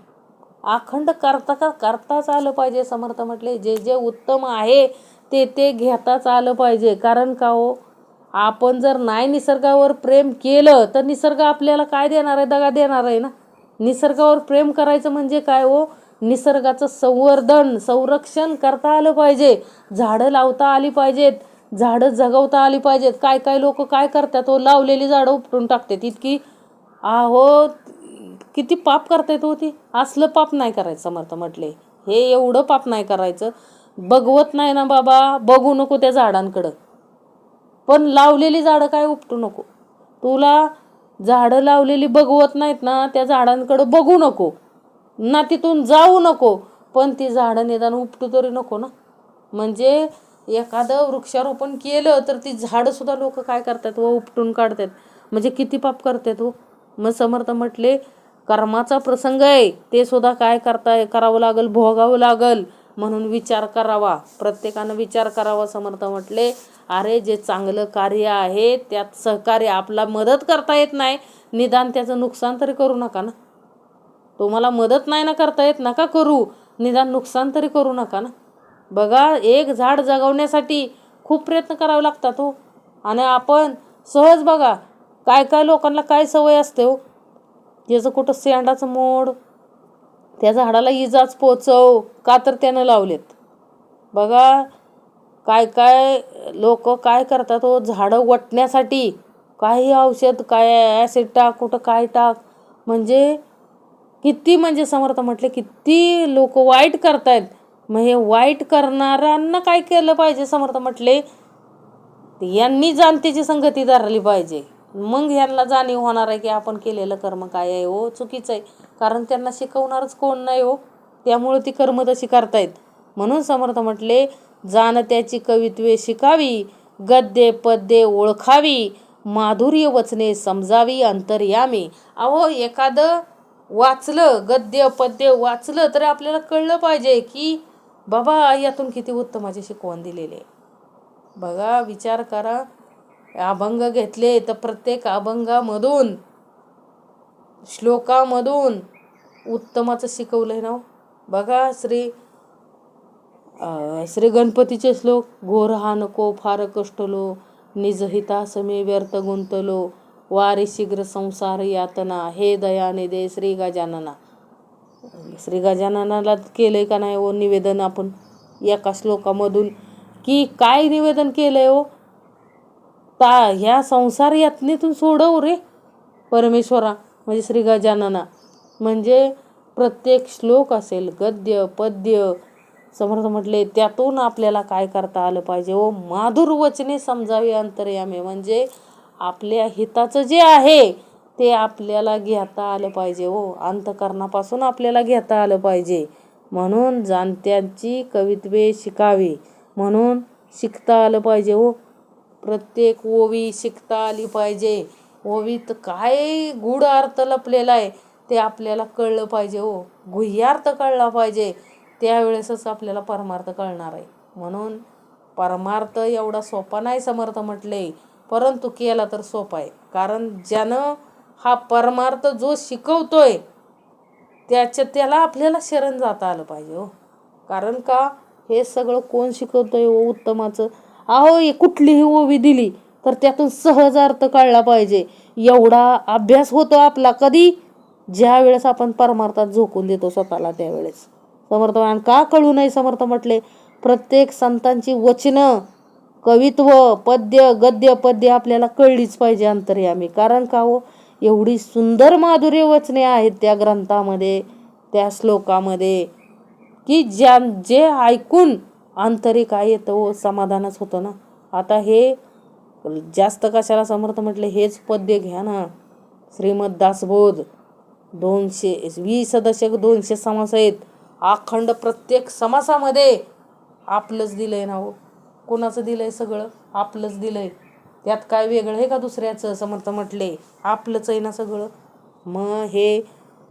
अखंड करताच आलं पाहिजे. समर्थ म्हटले जे जे उत्तम आहे ते घेताच आलं पाहिजे. कारण का हो, आपण जर नाही निसर्गावर प्रेम केलं तर निसर्ग आपल्याला काय देणार आहे, दगा देणार आहे ना. निसर्गावर प्रेम करायचं म्हणजे काय हो, निसर्गाचं संरक्षण करता आलं पाहिजे. झाडं लावता आली पाहिजेत, झाडं जगवता आली पाहिजेत. काय लोक काय करतात हो, लावलेली झाडं उपटून टाकतात. इतकी आहो किती पाप करतायत हो ती. असलं पाप नाही करायचं. समर्थ म्हटले हे एवढं पाप नाही करायचं. बघवत नाही ना बाबा, बघू नको त्या झाडांकडं, पण लावलेली झाडं काय उपटू नको. तुला झाडं लावलेली बघवत नाहीत ना, त्या झाडांकडं बघू नको ना, तिथून जाऊ नको, पण ती झाडं निदान उपटू तरी नको ना. म्हणजे एखादं वृक्षारोपण केलं तर ती झाडं सुद्धा लोक काय करतात व उपटून काढतात. म्हणजे किती पाप करतात हो. मग समर्थ म्हटले कर्माचा प्रसंग आहे, ते सुद्धा काय करावं लागल, भोगावं लागल. म्हणून विचार करावा, प्रत्येकानं विचार करावा. समर्थ म्हटले अरे जे चांगलं कार्य आहे त्यात सहकार्य, आपला मदत करता येत नाही, निदान त्याचं नुकसान तरी करू नका ना. तुम्हाला मदत नाही ना करता येत, नका करू, निदान नुकसान तरी करू नका ना. बघा, एक झाड जगवण्यासाठी खूप प्रयत्न करावे लागतात हो. आणि आपण सहज बघा काय लोकांना काय सवय असते हो, त्याचं कुठं शेंडाचं मोड, त्या झाडाला इजाच पोचव का तर त्यानं लावलेत. बघा काय काय लोक काय करतात हो, झाडं वटण्यासाठी काही औषध, काय ॲसिड टाक, कुठं काय टाक, म्हणजे किती, म्हणजे समर्थ म्हटले किती लोक वाईट करतायत. मग हे वाईट करणाऱ्यांना काय केलं पाहिजे, समर्थ म्हटले यांनी जाणतेची संगती धरली पाहिजे. मग यांना जाणीव होणार आहे की आपण केलेलं कर्म काय आहे हो, चुकीचं आहे. कारण त्यांना शिकवणारच कोण नाही हो, त्यामुळे ती कर्म तशी करतायत. म्हणून समर्थ म्हटले जाणत्याची कवित्वे शिकावी, गद्ये पद्ये ओळखावी, माधुर्य वचने समजावी अंतर्यामी. अहो एखादं वाचलं, गद्य पद्य वाचलं तर आपल्याला कळलं पाहिजे की बाबा यातून किती उत्तमाची शिकवण दिलेली आहे. बघा विचार करा, अभंग घेतले तर प्रत्येक अभंगामधून, श्लोकामधून उत्तमाचं शिकवलंय ना. बघा श्री गणपतीचे श्लोक, घोर हा नको फार कष्टलो, निजहिता समे व्यर्थ गुंतलो, वारी शीघ्र संसार यातना, हे दयाने दे श्री गजानना. श्री गजाननाला केलंय का नाही हो निवेदन आपण एका श्लोकामधून, की काय निवेदन केलंय हो, ह्या संसार यातनेतून सोडव रे परमेश्वरा, म्हणजे श्री गजानना. म्हणजे प्रत्येक श्लोक असेल, गद्य पद्य, समर्थ म्हटले त्यातून आपल्याला काय करता आलं पाहिजे हो, माधुर वचने समजावी अंतर्यामी. म्हणजे आपल्या हिताचं जे आहे ते आपल्याला घेता आलं पाहिजे हो, अंतःकरणापासून आपल्याला घेता आलं पाहिजे. म्हणून जाणत्यांची कवित्वे शिकावी, म्हणून शिकता आलं पाहिजे हो. प्रत्येक ओवी शिकता आली पाहिजे. ओवीत काय गूढ अर्थ लपलेला आहे ते आपल्याला कळलं पाहिजे हो, गुह्यार्थ कळला पाहिजे, त्यावेळेसच आपल्याला परमार्थ कळणार आहे. म्हणून परमार्थ एवढा सोपा नाही समर्थ म्हटले, परंतु केला तर सोपा आहे. कारण ज्यानं हा परमार्थ जो शिकवतोय त्याला आपल्याला शरण जाता आलं पाहिजे हो. कारण का हे सगळं कोण शिकवतोय हो उत्तमाचं. अहो कुठलीही ओवी दिली तर त्यातून सहज अर्थ कळला पाहिजे, एवढा अभ्यास होतो आपला कधी, ज्या वेळेस आपण परमार्थात झोकून देतो स्वतःला त्यावेळेस. समर्थ का कळू नये, समर्थ म्हटले प्रत्येक संतांची वचनं, कवित्व, पद्य, गद्य पद्य आपल्याला कळलीच पाहिजे अंतर्यामी. कारण का हो एवढी सुंदर माधुर्य वचने आहेत त्या ग्रंथामध्ये, त्या श्लोकामध्ये, की जे ऐकून आंतरिक काय येतं हो, समाधानच होतं ना. आता हे जास्त कशाला समर्थ म्हटले, हेच पद्य घ्या ना, श्रीमद दासबोध 220 दशक 200 समास आहेत, अखंड प्रत्येक समासामध्ये आपलंच दिलंय ना हो. कोणाचं दिलंय, सगळं आपलंच दिलंय, त्यात काय वेगळं आहे का दुसऱ्याचं. समर्थ म्हटले आपलंच आहे ना सगळं. मग हे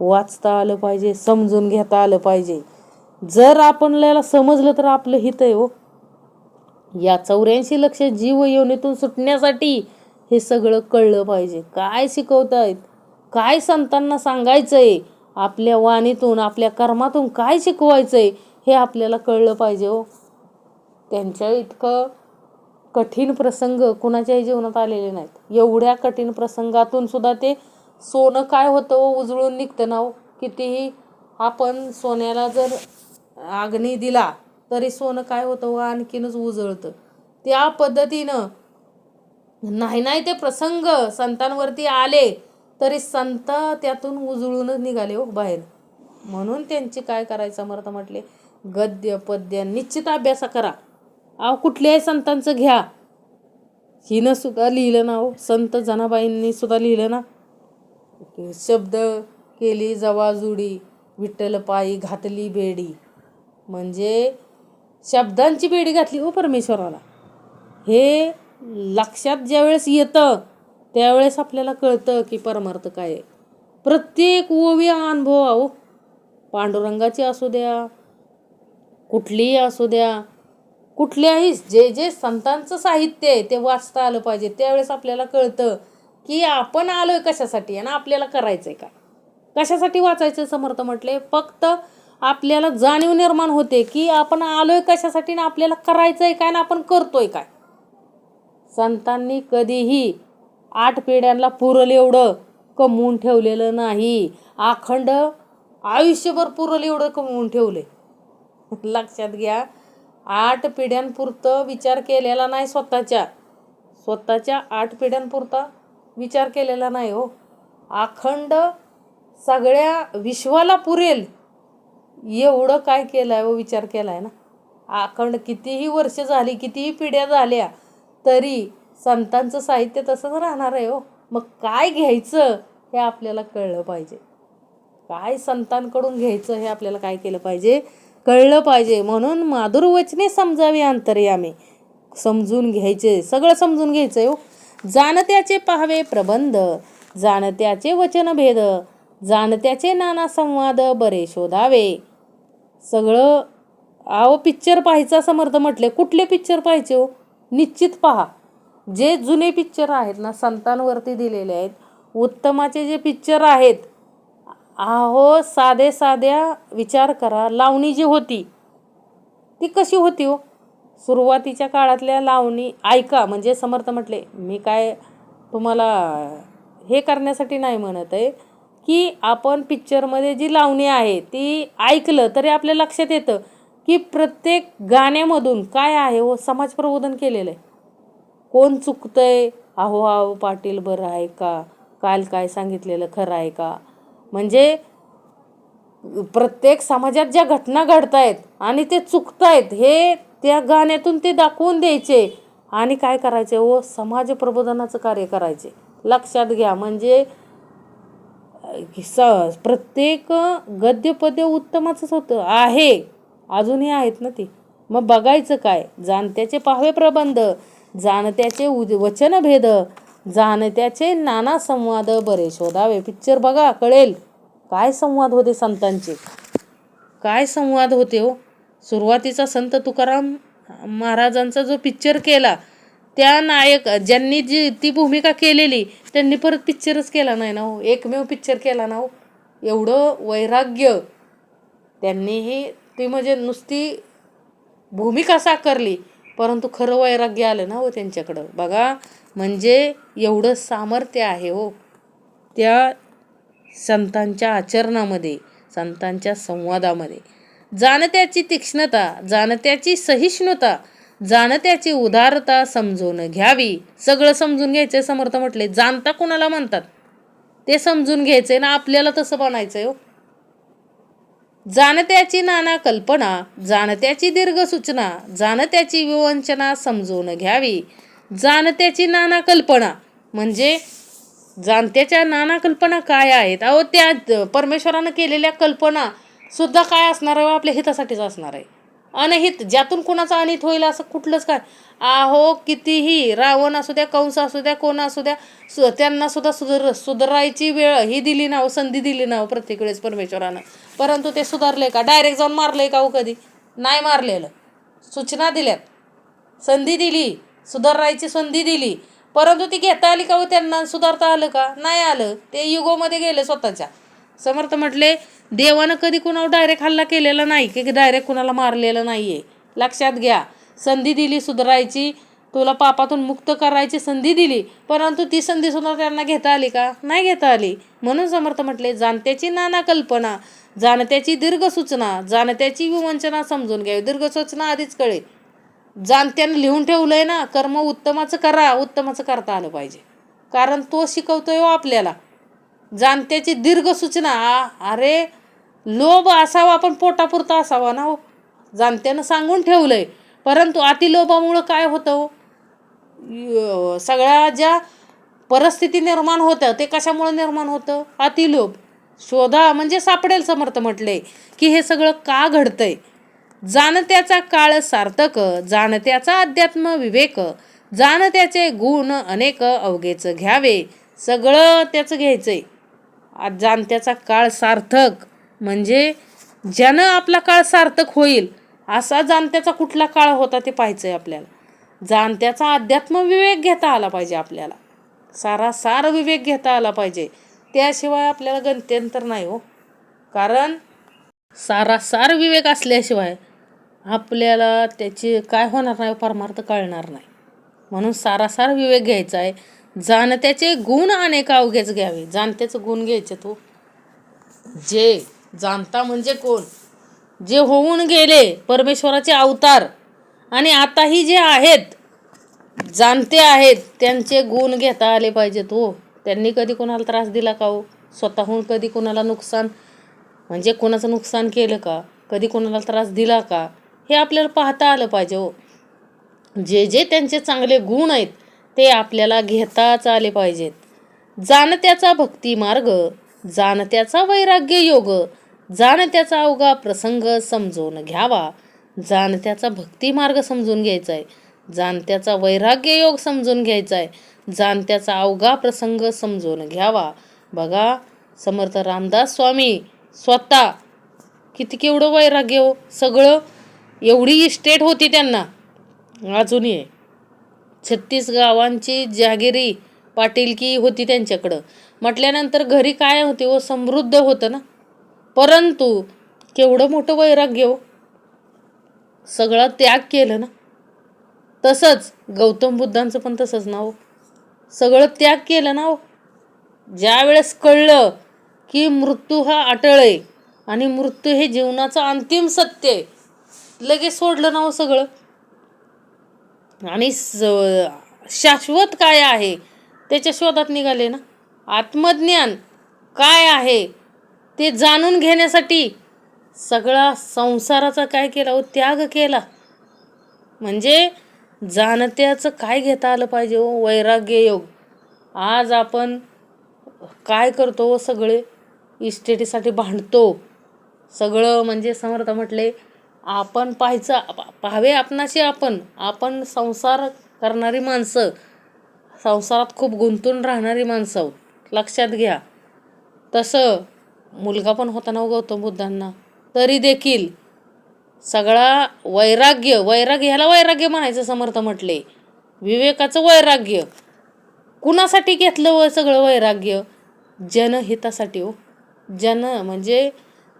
वाचता आलं पाहिजे, समजून घेता आलं पाहिजे. जर आपल्याला समजलं तर आपलं हित आहे हो. या 84 लक्ष जीव योनीतून सुटण्यासाठी हे सगळं कळलं पाहिजे. काय शिकवतायत, काय संतांना सांगायचंय, आपल्या वाणीतून आपल्या कर्मातून काय शिकवायचंय हे आपल्याला कळलं पाहिजे हो. त्यांच्या इतकं कठीण प्रसंग कुणाच्याही जीवनात आलेले नाहीत. एवढ्या कठीण प्रसंगातून सुद्धा ते सोनं काय होतं हो, उजळून निघतं ना हो. कितीही आपण सोन्याला जर अग्नी दिला तरी सोनं काय होतं हो, आणखीनच उजळतं. त्या पद्धतीनं नाही ते प्रसंग संतांवरती आले तरी संत त्यातून उजळूनच निघाले हो बाहेर. म्हणून त्यांची काय करायचं समर्थ म्हटले, गद्य पद्य निश्चित अभ्यास करा. कुठल्याही संतांचं घ्या, हिनं सुद्धा लिहिलं ना हो, संत जनाबाईंनी सुद्धा लिहिलं ना, शब्द केली जवा जुडी, विठ्ठल पायी घातली बेडी. म्हणजे शब्दांची बेडी घातली हो परमेश्वराला. हे लक्षात ज्यावेळेस येतं त्यावेळेस आपल्याला कळतं की परमार्थ काय आहे. प्रत्येक ओवी अनुभव हो, पांडुरंगाची असू द्या, कुठलीही असू द्या, कुठल्याही जे संतांचं साहित्य आहे ते वाचता आलं पाहिजे. त्यावेळेस आपल्याला कळतं की आपण आलोय कशासाठी आणि आपल्याला करायचंय काय. कशासाठी वाचायचं समर्थ म्हटले, फक्त आपल्याला जाणीव निर्माण होते की आपण आलोय कशासाठी ना आपल्याला करायचंय काय ना आपण करतोय काय. संतांनी कधीही 8 पिढ्यांना पुरल एवढं कमवून ठेवलेलं नाही. अखंड आयुष्यभर पुरल एवढं कमवून ठेवले. लक्षात घ्या, 8 पिढ्यांपुरतं विचार केलेला नाही. स्वतःच्या 8 पिढ्यांपुरता विचार केलेला नाही हो. अखंड सगळ्या विश्वाला पुरेल एवढं काय केलंय व विचार केलाय ना. अखंड कितीही वर्ष झाली, कितीही पिढ्या झाल्या, तरी संतांचं साहित्य तसंच राहणार आहे हो. मग काय घ्यायचं हे आपल्याला कळलं पाहिजे. काय संतांकडून घ्यायचं हे आपल्याला काय केलं पाहिजे, कळलं पाहिजे. म्हणून माधुर वचने समजावी अंतर्यामी. समजून घ्यायचे, सगळं समजून घ्यायचं हो. जाणत्याचे पाहावे प्रबंध, जाणत्याचे वचनभेद, जाणत्याचे नाना संवाद बरे शोधावे. सगळं पिक्चर पाहायचा समर्थ म्हटले. कुठले पिक्चर पाहायचे हो? निश्चित पहा. जे जुने पिक्चर आहेत ना, संतांवरती दिलेले आहेत, उत्तमाचे जे पिक्चर आहेत, साध्या विचार करा. लावणी जी होती ती कशी होती हो? सुरुवातीच्या काळातल्या लावणी ऐका. म्हणजे समर्थ म्हटले, मी काय तुम्हाला हे करण्यासाठी नाही म्हणत आहे की आपण पिक्चरमध्ये जी लावणी आहे ती ऐकलं तरी आपल्या लक्षात येतं की प्रत्येक गाण्यामधून काय आहे हो, समाज प्रबोधन केलेलं आहे. कोण चुकतंय, अहो पाटील बरं आहे का, काल काय सांगितलेलं खरं आहे का. म्हणजे प्रत्येक समाजात ज्या घटना घडतायत आणि ते चुकतायत हे त्या गाण्यातून ते दाखवून द्यायचे आणि काय करायचे हो, समाज प्रबोधनाचं कार्य करायचे. लक्षात घ्या. म्हणजे प्रत्येक गद्यपद्य उत्तमाचंच होतं आहे, अजूनही आहेत ना ती. मग बघायचं काय, जाणत्याचे पाहावे प्रबंध, जाणत्याचे वचनभेद, जाणत्याचे नाना संवाद बरे शोधावे. पिक्चर बघा, कळेल काय संवाद होते संतांचे, काय संवाद होते हो. सुरुवातीचा संत तुकाराम महाराजांचा जो पिक्चर केला, त्या नायक ज्यांनी जी ती भूमिका केलेली त्यांनी परत पिक्चरच केला नाही ना हो. एकमेव पिक्चर केला ना हो. एवढं वैराग्य त्यांनीही, ती म्हणजे नुसती भूमिका साकारली परंतु खरं वैराग्य आलं ना हो त्यांच्याकडं. बघा, म्हणजे एवढं सामर्थ्य आहे हो त्या संतांच्या आचरणामध्ये, संतांच्या संवादामध्ये. जाणत्याची तीक्ष्णता, जाणत्याची सहिष्णुता, जाणत्याची उदारता समजून घ्यावी. सगळं समजून घ्यायचंय समर्थ म्हटले. जाणता कोणाला म्हणतात ते समजून घ्यायचंय ना, आपल्याला तसं बनायचंय हो. जाणत्याची नाना कल्पना, जाणत्याची दीर्घ सूचना, जाणत्याची विवंचना समजून घ्यावी. जाणत्याची नाना कल्पना म्हणजे जाणत्याच्या नाना कल्पना काय आहेत. अहो, त्या परमेश्वरानं केलेल्या कल्पना सुद्धा काय असणार आहे, आपल्या हितासाठीच असणार आहे. अनहित, ज्यातून कुणाचा अनित होईल असं कुठलंच काय. कितीही रावण असू द्या, कंस असू द्या, कोण असू द्या, त्यांना सुद्धा सुधारायची वेळ ही दिली ना हो, संधी दिली ना हो प्रत्येक वेळेस परमेश्वरानं. परंतु ते सुधारले का? डायरेक्ट जाऊन मारलंय का हो? कधी नाही मारलेलं. सूचना दिल्यात, संधी दिली, सुधारायची संधी दिली, परंतु ती घेता आली का हो? त्यांना सुधारता आलं का? नाही आलं. ते युगोमध्ये गेले स्वतःच्या. समर्थ म्हटले, देवानं कधी कुणावर डायरेक्ट हल्ला केलेला नाही की डायरेक्ट कुणाला मारलेलं नाहीये. लक्षात घ्या. संधी दिली सुधारायची, तुला पापातून मुक्त करायची संधी दिली, परंतु ती संधी सुद्धा त्यांना घेता आली का? नाही घेता आली. म्हणून समर्थ म्हटले, जाणत्याची नाना कल्पना, जाणत्याची दीर्घ सूचना, जाणत्याची विवंचना समजून घ्यावी. दीर्घ सूचना आधीच कळेल. जाणत्यानं लिहून ठेवलंय ना, कर्म उत्तमाचं करा, उत्तमाचं करता आलं पाहिजे, कारण तो शिकवतोय हो आपल्याला. जाणत्याची दीर्घ सूचना, अरे लोभ असावा पण पोटापुरता असावा ना हो. जाणत्यानं सांगून ठेवलंय, परंतु अतिलोभामुळं काय होतं हो, सगळ्या ज्या परिस्थिती निर्माण होतं ते कशामुळे निर्माण होतं? अतिलोभ. शोधा म्हणजे सापडेल. समर्थ म्हटले की हे सगळं का घडतंय. जाणत्याचा काळ सार्थक, जाणत्याचा अध्यात्म विवेक, जाणत्याचे गुण अनेक अवघेच घ्यावे. सगळं त्याचं घ्यायचंय. जाणत्याचा काळ सार्थक म्हणजे ज्यानं आपला काळ सार्थक होईल असा जाणत्याचा कुठला काळ होता ते पाहायचंय आपल्याला. जाणत्याचा अध्यात्म विवेक घेता आला पाहिजे आपल्याला, सारासार विवेक घेता आला पाहिजे. त्याशिवाय आपल्याला गत्यंतर नाही हो. कारण सारासार विवेक असल्याशिवाय आपल्याला त्याची काय होणार नाही, परमार्थ कळणार नाही. म्हणून सारासार विवेक घ्यायचा आहे. जाणत्याचे गुण अनेक अवघेच घ्यावे. जाणत्याचं गुण घ्यायचे तो. जे जाणता म्हणजे कोण? जे होऊन गेले परमेश्वराचे अवतार आणि आताही जे आहेत जाणते आहेत, त्यांचे गुण घेता आले पाहिजेत हो. त्यांनी कधी कोणाला त्रास दिला का हो? स्वतःहून कधी कोणाला नुकसान म्हणजे कोणाचं नुकसान केलं का? कधी कोणाला त्रास दिला का? हे आपल्याला पाहता आलं पाहिजे हो. जे जे त्यांचे चांगले गुण आहेत ते आपल्याला घेताच आले पाहिजेत. जाणत्याचा भक्ती मार्ग, जाणत्याचा वैराग्य योग, जाणत्याचा अवघा प्रसंग समजून घ्यावा. जाणत्याचा भक्ती मार्ग समजून घ्यायचा आहे, जाणत्याचा वैराग्य योग समजून घ्यायचा आहे, जाणत्याचा अवघा प्रसंग समजून घ्यावा. बघा समर्थ रामदास स्वामी स्वतः किती केवढं वैराग्य हो. सगळं एवढी इस्टेट होती त्यांना, अजूनही 36 गावांची जहागिरी पाटीलकी होती त्यांच्याकडं म्हटल्यानंतर घरी काय होते हो? समृद्ध होतं ना. परंतु केवढं मोठं वैराग्य हो. सगळं त्याग केलं ना. तसंच गौतम बुद्धांचं पण तसंच ना हो. सगळं त्याग केलं ना हो. ज्या वेळेस कळलं की मृत्यू हा अटळ आहे आणि मृत्यू हे जीवनाचं अंतिम सत्य आहे, लगेच सोडलं ना हो सगळं. आणि शाश्वत काय आहे त्याच्या शोधात निघाले ना. आत्मज्ञान काय आहे ते जाणून घेण्यासाठी सगळा संसाराचा काय केला हो? त्याग केला. म्हणजे जाणत्याचं काय घेता आलं पाहिजे हो? वैराग्य योग. आज आपण काय करतो हो? सगळे इस्टेटीसाठी भांडतो. सगळं म्हणजे समर्थ म्हटले आपण पाहावे आपणाशी. आपण संसार करणारी माणसं, संसारात खूप गुंतून राहणारी माणसं आहोत, लक्षात घ्या. तसं मुलगा पण होता ना गौतम बुद्धांना, तरी देखील सगळा वैराग्य ह्याला वैराग्य म्हणायचं. समर्थ म्हटले विवेकाचं वैराग्य कुणासाठी घेतलं व सगळं वैराग्य? जनहितासाठी हो. म्हणजे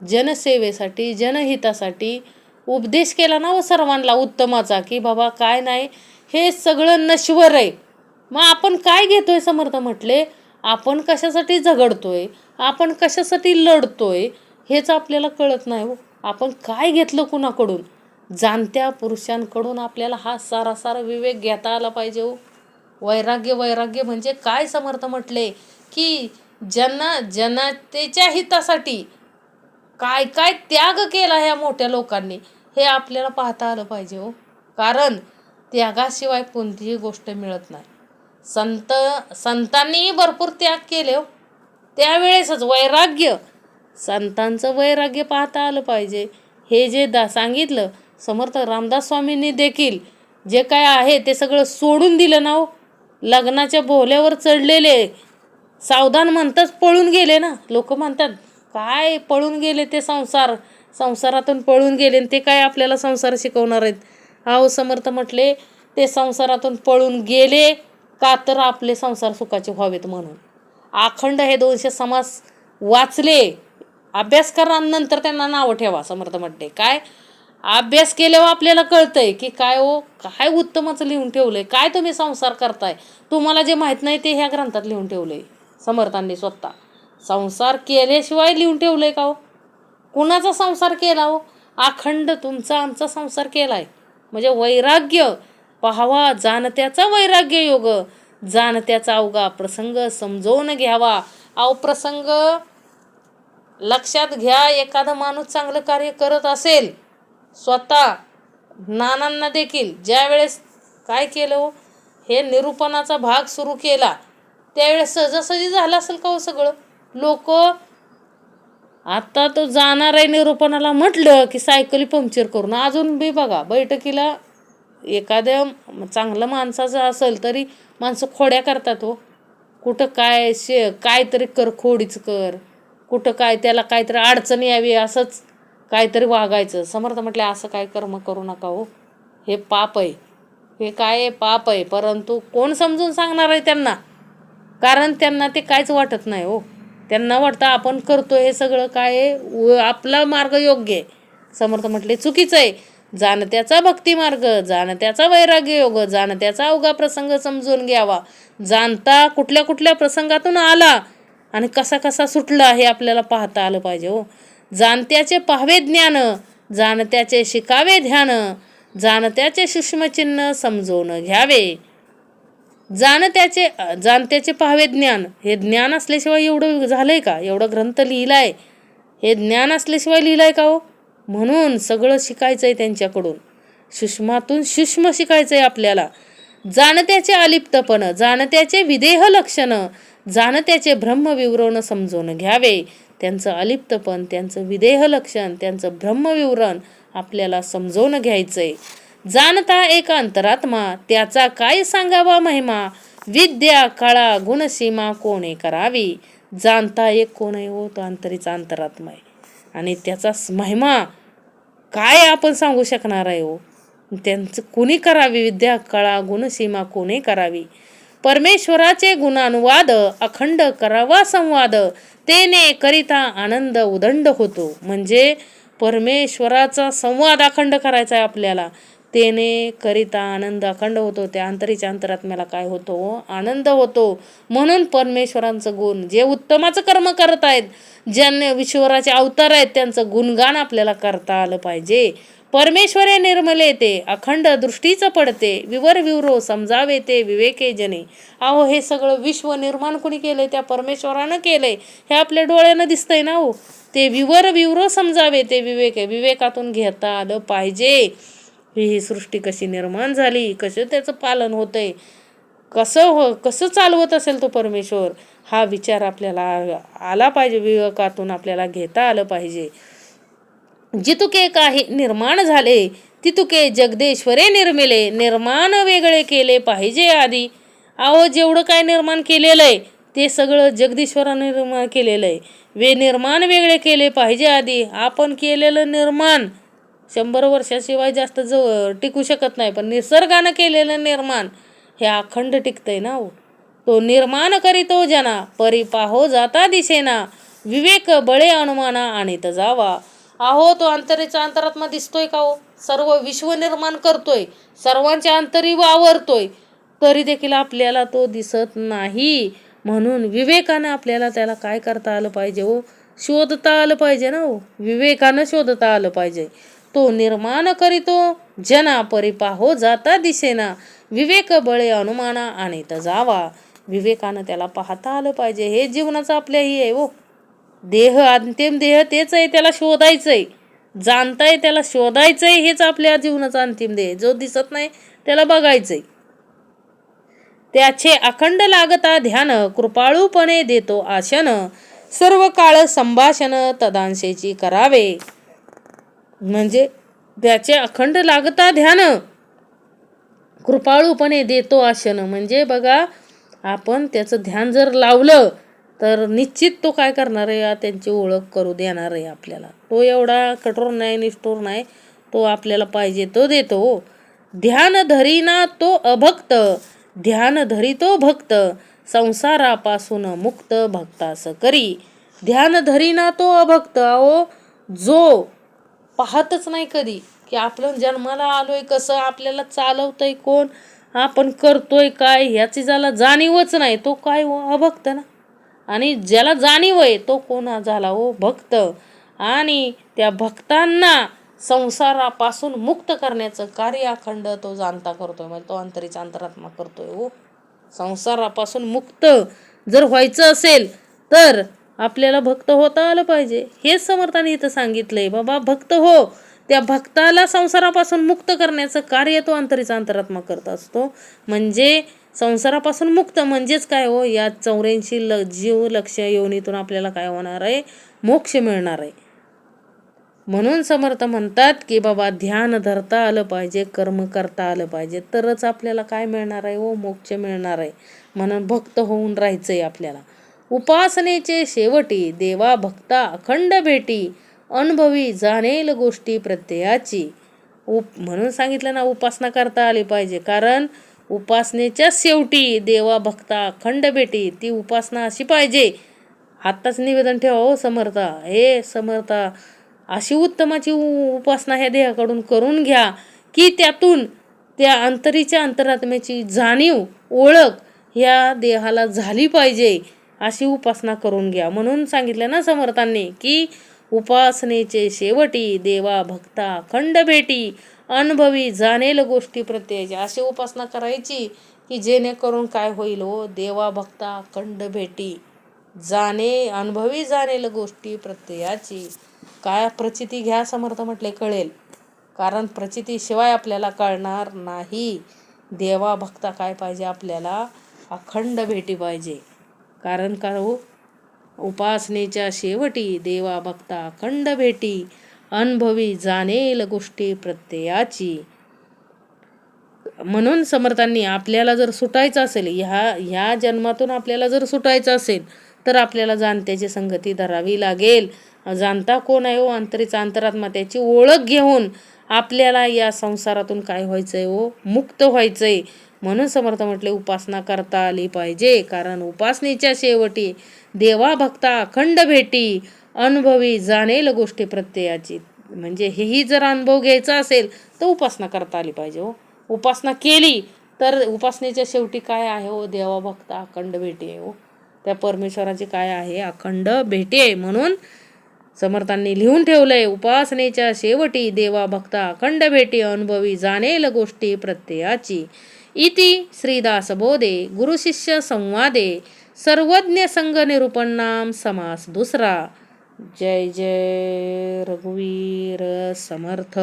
जनसेवेसाठी, जनहितासाठी उपदेश केला ना व सर्वांना उत्तमाचा, की बाबा काय नाही, हे सगळं नश्वर आहे. मग आपण काय घेतोय? समर्थ म्हटले आपण कशासाठी झगडतोय, आपण कशासाठी लढतोय हेच आपल्याला कळत नाही हो. आपण काय घेतलं कुणाकडून? जाणत्या पुरुषांकडून आपल्याला हा सारा विवेक घेता आला पाहिजे हो. वैराग्य म्हणजे काय? समर्थ म्हटले की जनतेच्या हितासाठी काय काय त्याग केला ह्या मोठ्या लोकांनी, हे आपल्याला पाहता आलं पाहिजे हो. कारण त्यागाशिवाय कोणतीही गोष्ट मिळत नाही. संतांनीही भरपूर त्याग केले हो. त्यावेळेसच संतांचं वैराग्य पाहता आलं पाहिजे. हे जे सांगितलं समर्थ रामदास स्वामींनी देखील जे काय आहे ते सगळं सोडून दिलं ना हो. लग्नाच्या बोहल्यावर चढलेले सावधान म्हणताच पळून गेले ना. लोक म्हणतात काय पळून गेले ते, संसारातून पळून गेले, ते काय आपल्याला संसार शिकवणार आहेत? अहो समर्थ म्हटले ते संसारातून पळून गेले का तर आपले संसार सुखाचे व्हावेत म्हणून. अखंड हे 200 समास वाचले, अभ्यास करा, नंतर त्यांना नावं ठेवा. समर्थ म्हटले काय अभ्यास केल्यावर आपल्याला कळतंय की काय हो, काय उत्तमाचं लिहून ठेवलंय, काय तुम्ही संसार करताय, तुम्हाला जे माहीत नाही ते ह्या ग्रंथात लिहून ठेवलंय. समर्थांनी स्वतः संसार केल्याशिवाय लिहून ठेवलंय का हो? कुणाचा संसार केला हो? अखंड तुमचा आमचा संसार केलाय. म्हणजे वैराग्य पाहावा, जाणत्याचा वैराग्य योग, जाणत्याचा अवघा प्रसंग समजवून घ्यावा. प्रसंग लक्षात घ्या. एखादा माणूस चांगलं कार्य करत असेल, स्वतः नानांना देखील ज्या वेळेस काय केलं हो, हे निरूपणाचा भाग सुरू केला त्यावेळेस सहजासहजी झालं असेल का हो सगळं? लोक आता तो जाणार आहे निरूपणाला म्हटलं की सायकली पंक्चर करून, अजून बी बघा बैठकीला एखाद्या चांगलं माणसाचं असेल तरी माणसं खोड्या करतात हो. कुठं काहीतरी खोडीच कर, कुठं काय त्याला काहीतरी अडचण यावी असंच काहीतरी वागायचं. समर्थ म्हटले असं काय कर्म करू नका हो, हे पाप आहे, हे काय पाप आहे. परंतु कोण समजून सांगणार आहे त्यांना? कारण त्यांना ते काहीच वाटत नाही हो. त्यांना वाटतं आपण करतोय हे सगळं काय आपला मार्ग योग्य आहे. समर्थ म्हटले चुकीचं आहे. जाणत्याचा भक्तिमार्ग, जाणत्याचा वैराग्य योग, जाणत्याचा अवघा प्रसंग समजून घ्यावा. जाणता कुठल्या कुठल्या प्रसंगातून आला आणि कसा कसा सुटला हे आपल्याला पाहता आलं पाहिजे हो. जाणत्याचे पाहावे ज्ञान, जाणत्याचे शिकावे ध्यान, जाणत्याचे सूक्ष्मचिन्ह समजून घ्यावे. जाणत्याचे पाहावे ज्ञान, हे ज्ञान असल्याशिवाय एवढं झालंय का? एवढं ग्रंथ लिहिलाय, हे ज्ञान असल्याशिवाय लिहिलाय का हो? म्हणून सगळं शिकायचंय त्यांच्याकडून, सूक्ष्मातून सूक्ष्म शिकायचंय आपल्याला. जाणत्याचे अलिप्तपण, जाणत्याचे विदेह लक्षण, जाणत्याचे ब्रह्मविवरण समजून घ्यावे. त्यांचं अलिप्तपण, त्यांचं विदेह लक्षण, त्यांचं ब्रह्मविवरण आपल्याला समजवून घ्यायचंय. जाणता एक अंतरात्मा, त्याचा काय सांगावा महिमा, विद्या कळा गुणसीमा कोणे करावी. जाणता एक कोण आहे हो? तो अंतरीचा अंतरात्मा आहे आणि त्याचा महिमा काय आपण सांगू शकणार आहे हो? त्यांचं कोणी करावी, विद्या कळा गुणसीमा कोणी करावी. परमेश्वराचे गुणानुवाद, अखंड करावा संवाद, तेने करिता आनंद उदंड होतो. म्हणजे परमेश्वराचा संवाद अखंड करायचा आहे आपल्याला, तेने करिता आनंद अखंड होतो. त्या अंतरीच्या अंतरात्म्याला काय होतो? आनंद होतो. म्हणून परमेश्वरांचं गुण, जे उत्तमाचं कर्म करत आहेत, ज्यांनी ईश्वराचे अवतार आहेत, त्यांचं गुणगान आपल्याला करता आलं पाहिजे. परमेश्वरे निर्मले ते, अखंड दृष्टीचं पडते, विवर विवरो समजावे ते विवेके जने. अहो, हे सगळं विश्व निर्माण कोणी केलंय? त्या परमेश्वरानं केलंय. हे आपल्या डोळ्यानं दिसतंय ना हो. ते विवर विवरो समजावे ते विवेके, विवेकातून घेता आलं पाहिजे. ही सृष्टी कशी निर्माण झाली, कसं त्याचं पालन होतंय, कसं चालवत असेल तो परमेश्वर, हा विचार आपल्याला आला पाहिजे. विवेकातून आपल्याला घेता आलं पाहिजे. जितुके काही निर्माण झाले, तितुके जगदेश्वरे निर्मिले, निर्माण वेगळे केले पाहिजे आधी. अहो, जेवढं काय निर्माण केलेलं आहे ते सगळं जगदीश्वराने निर्माण केलेलं आहे. निर्माण वेगळे केले पाहिजे आधी. आपण केलेलं निर्माण 100 वर्षाशिवाय जास्त टिकू शकत नाही, पण निसर्गानं केलेलं निर्माण हे अखंड टिकतंय ना हो. तो निर्माण करीतो जना, परी पाहो जाता दिसेना, विवेक बळे अनुमाना आणीत जावा. अहो, तो अंतरीचा अंतरात्मा दिसतोय का हो? सर्व विश्व निर्माण करतोय, सर्वांच्या अंतरी वावरतोय, तरी देखील आपल्याला तो दिसत नाही. म्हणून विवेकानं आपल्याला त्याला काय करता आलं पाहिजे हो? शोधता आलं पाहिजे ना हो. विवेकानं शोधता आलं पाहिजे. तो निर्माण करीतो जना, परी पाहो जाता दिसेना, विवेक बळे अनुमाना आणीत जावा. विवेकानं त्याला पाहता आलं पाहिजे. हे जीवनाचं आपल्याही आहे हो. देह, अंतिम देह तेच आहे, त्याला शोधायचंय. जाणताय त्याला शोधायचंय, हेच आपल्या जीवनाचा अंतिम देह. जो दिसत नाही त्याला बघायचंय. त्याचे अखंड लागता ध्यान, कृपाळूपणे देतो आशन, सर्व काळ संभाषण तदांशेची करावे. म्हणजे त्याचे अखंड लागता ध्यान, कृपाळूपणे देतो आशन. म्हणजे बघा, आपण त्याचं ध्यान जर लावलं तर निश्चित तो काय करणार आहे? त्यांची ओळख करू देणार आहे आपल्याला. तो एवढा कठोर नाही, निष्ठुर नाही. तो आपल्याला पाहिजे तो देतो. ध्यान धरीना तो अभक्त, ध्यान धरितो भक्त, संसारापासून मुक्त भक्तास करी. ध्यान धरीना तो अभक्त. अहो, जो पाहतच नाही कधी की आपलं जन्माला आलोय कसं, आपल्याला चालवतंय कोण, आपण करतोय काय, ह्याची ज्याला जाणीवच नाही, तो काय हो? अभक्त ना. आणि ज्याला जाणीव आहे तो कोण झाला हो? भक्त. आणि त्या भक्तांना संसारापासून मुक्त करण्याचं कार्य अखंड तो जाणता करतोय. म्हणजे तो अंतरीचा अंतरात्मा करतोय हो. संसारापासून मुक्त जर व्हायचं असेल तर आपल्याला भक्त होता आलं पाहिजे. हेच समर्थाने इथं सांगितलंय. बाबा, भक्त हो. त्या भक्ताला संसारापासून मुक्त करण्याचं कार्य तो अंतरीचा अंतरात्मा करत असतो. म्हणजे संसारापासून मुक्त म्हणजेच काय हो? या 84 जीव लक्ष योनीतून आपल्याला काय होणार आहे? मोक्ष मिळणार आहे. म्हणून समर्थ म्हणतात की बाबा, ध्यान धरता आलं पाहिजे, कर्म करता आलं पाहिजे, तरच आपल्याला काय मिळणार आहे हो? मोक्ष मिळणार आहे. म्हणून भक्त होऊन राहायचंय आपल्याला. उपासनेचे शेवटी देवा भक्ता अखंड भेटी, अनुभवी जाणेल गोष्टी प्रत्ययाची. म्हणून सांगितलं ना, उपासना करता आली पाहिजे. कारण उपासनेच्या शेवटी देवा भक्ता अखंड भेटी, ती उपासना अशी पाहिजे. आत्ताच निवेदन ठेवा हो समर्था. हे समर्था, अशी उत्तमाची उपासना ह्या देहाकडून करून घ्या की त्यातून त्या अंतरीच्या अंतरात्म्याची जाणीव ओळख ह्या देहाला झाली पाहिजे. अशी उपासना करून घ्या. म्हणून सांगितलं ना समर्थांनी की उपासनेचे शेवटी देवा भक्ता अखंड भेटी, अनुभवी जाणेल गोष्टी प्रत्ययाची. अशी उपासना करायची की जेणेकरून काय होईल हो, देवा भक्ता अखंड भेटी, अनुभवी जाणेल गोष्टी प्रत्ययाची. काय प्रचिती घ्या समर्थ म्हटले कळेल, कारण प्रचितीशिवाय आपल्याला कळणार नाही. देवा भक्ता काय पाहिजे आपल्याला, अखंड भेटी पाहिजे. कारण का हो, उपासनेच्या शेवटी देवा भक्ता अखंड भेटी, अनुभवी जाणेल गोष्टी प्रत्ययाची. म्हणून समर्थांनी आपल्याला जर सुटायचं असेल, ह्या जन्मातून आपल्याला जर सुटायचं असेल तर आपल्याला जाणत्याची संगती धरावी लागेल. जाणता कोण आहे हो, अंतरीचा अंतरात्मा. त्याची ओळख घेऊन आपल्याला या संसारातून काय व्हायचंय हो, मुक्त व्हायचंय. म्हणून समर्थ म्हटले उपासना करता आली पाहिजे. कारण उपासनेच्या शेवटी देवा भक्ता अखंड भेटी, अनुभवी जाणेल गोष्टी प्रत्ययाची. म्हणजे हेही जर अनुभव घ्यायचा असेल तर उपासना करता आली पाहिजे हो. उपासना केली तर उपासनेच्या शेवटी काय आहे हो, देवा भक्ता अखंड भेटी आहे हो. त्या परमेश्वराची काय आहे, अखंड भेटी आहे. म्हणून समर्थांनी लिहून ठेवलंय, उपासनेच्या शेवटी देवा भक्ता अखंड भेटी, अनुभवी जाणेल गोष्टी प्रत्ययाची. इति श्रीदासबोधे गुरुशिष्य संवादे सर्वज्ञ संघ निरूपणाम समास दुसरा. जय जय रघुवीर समर्थ.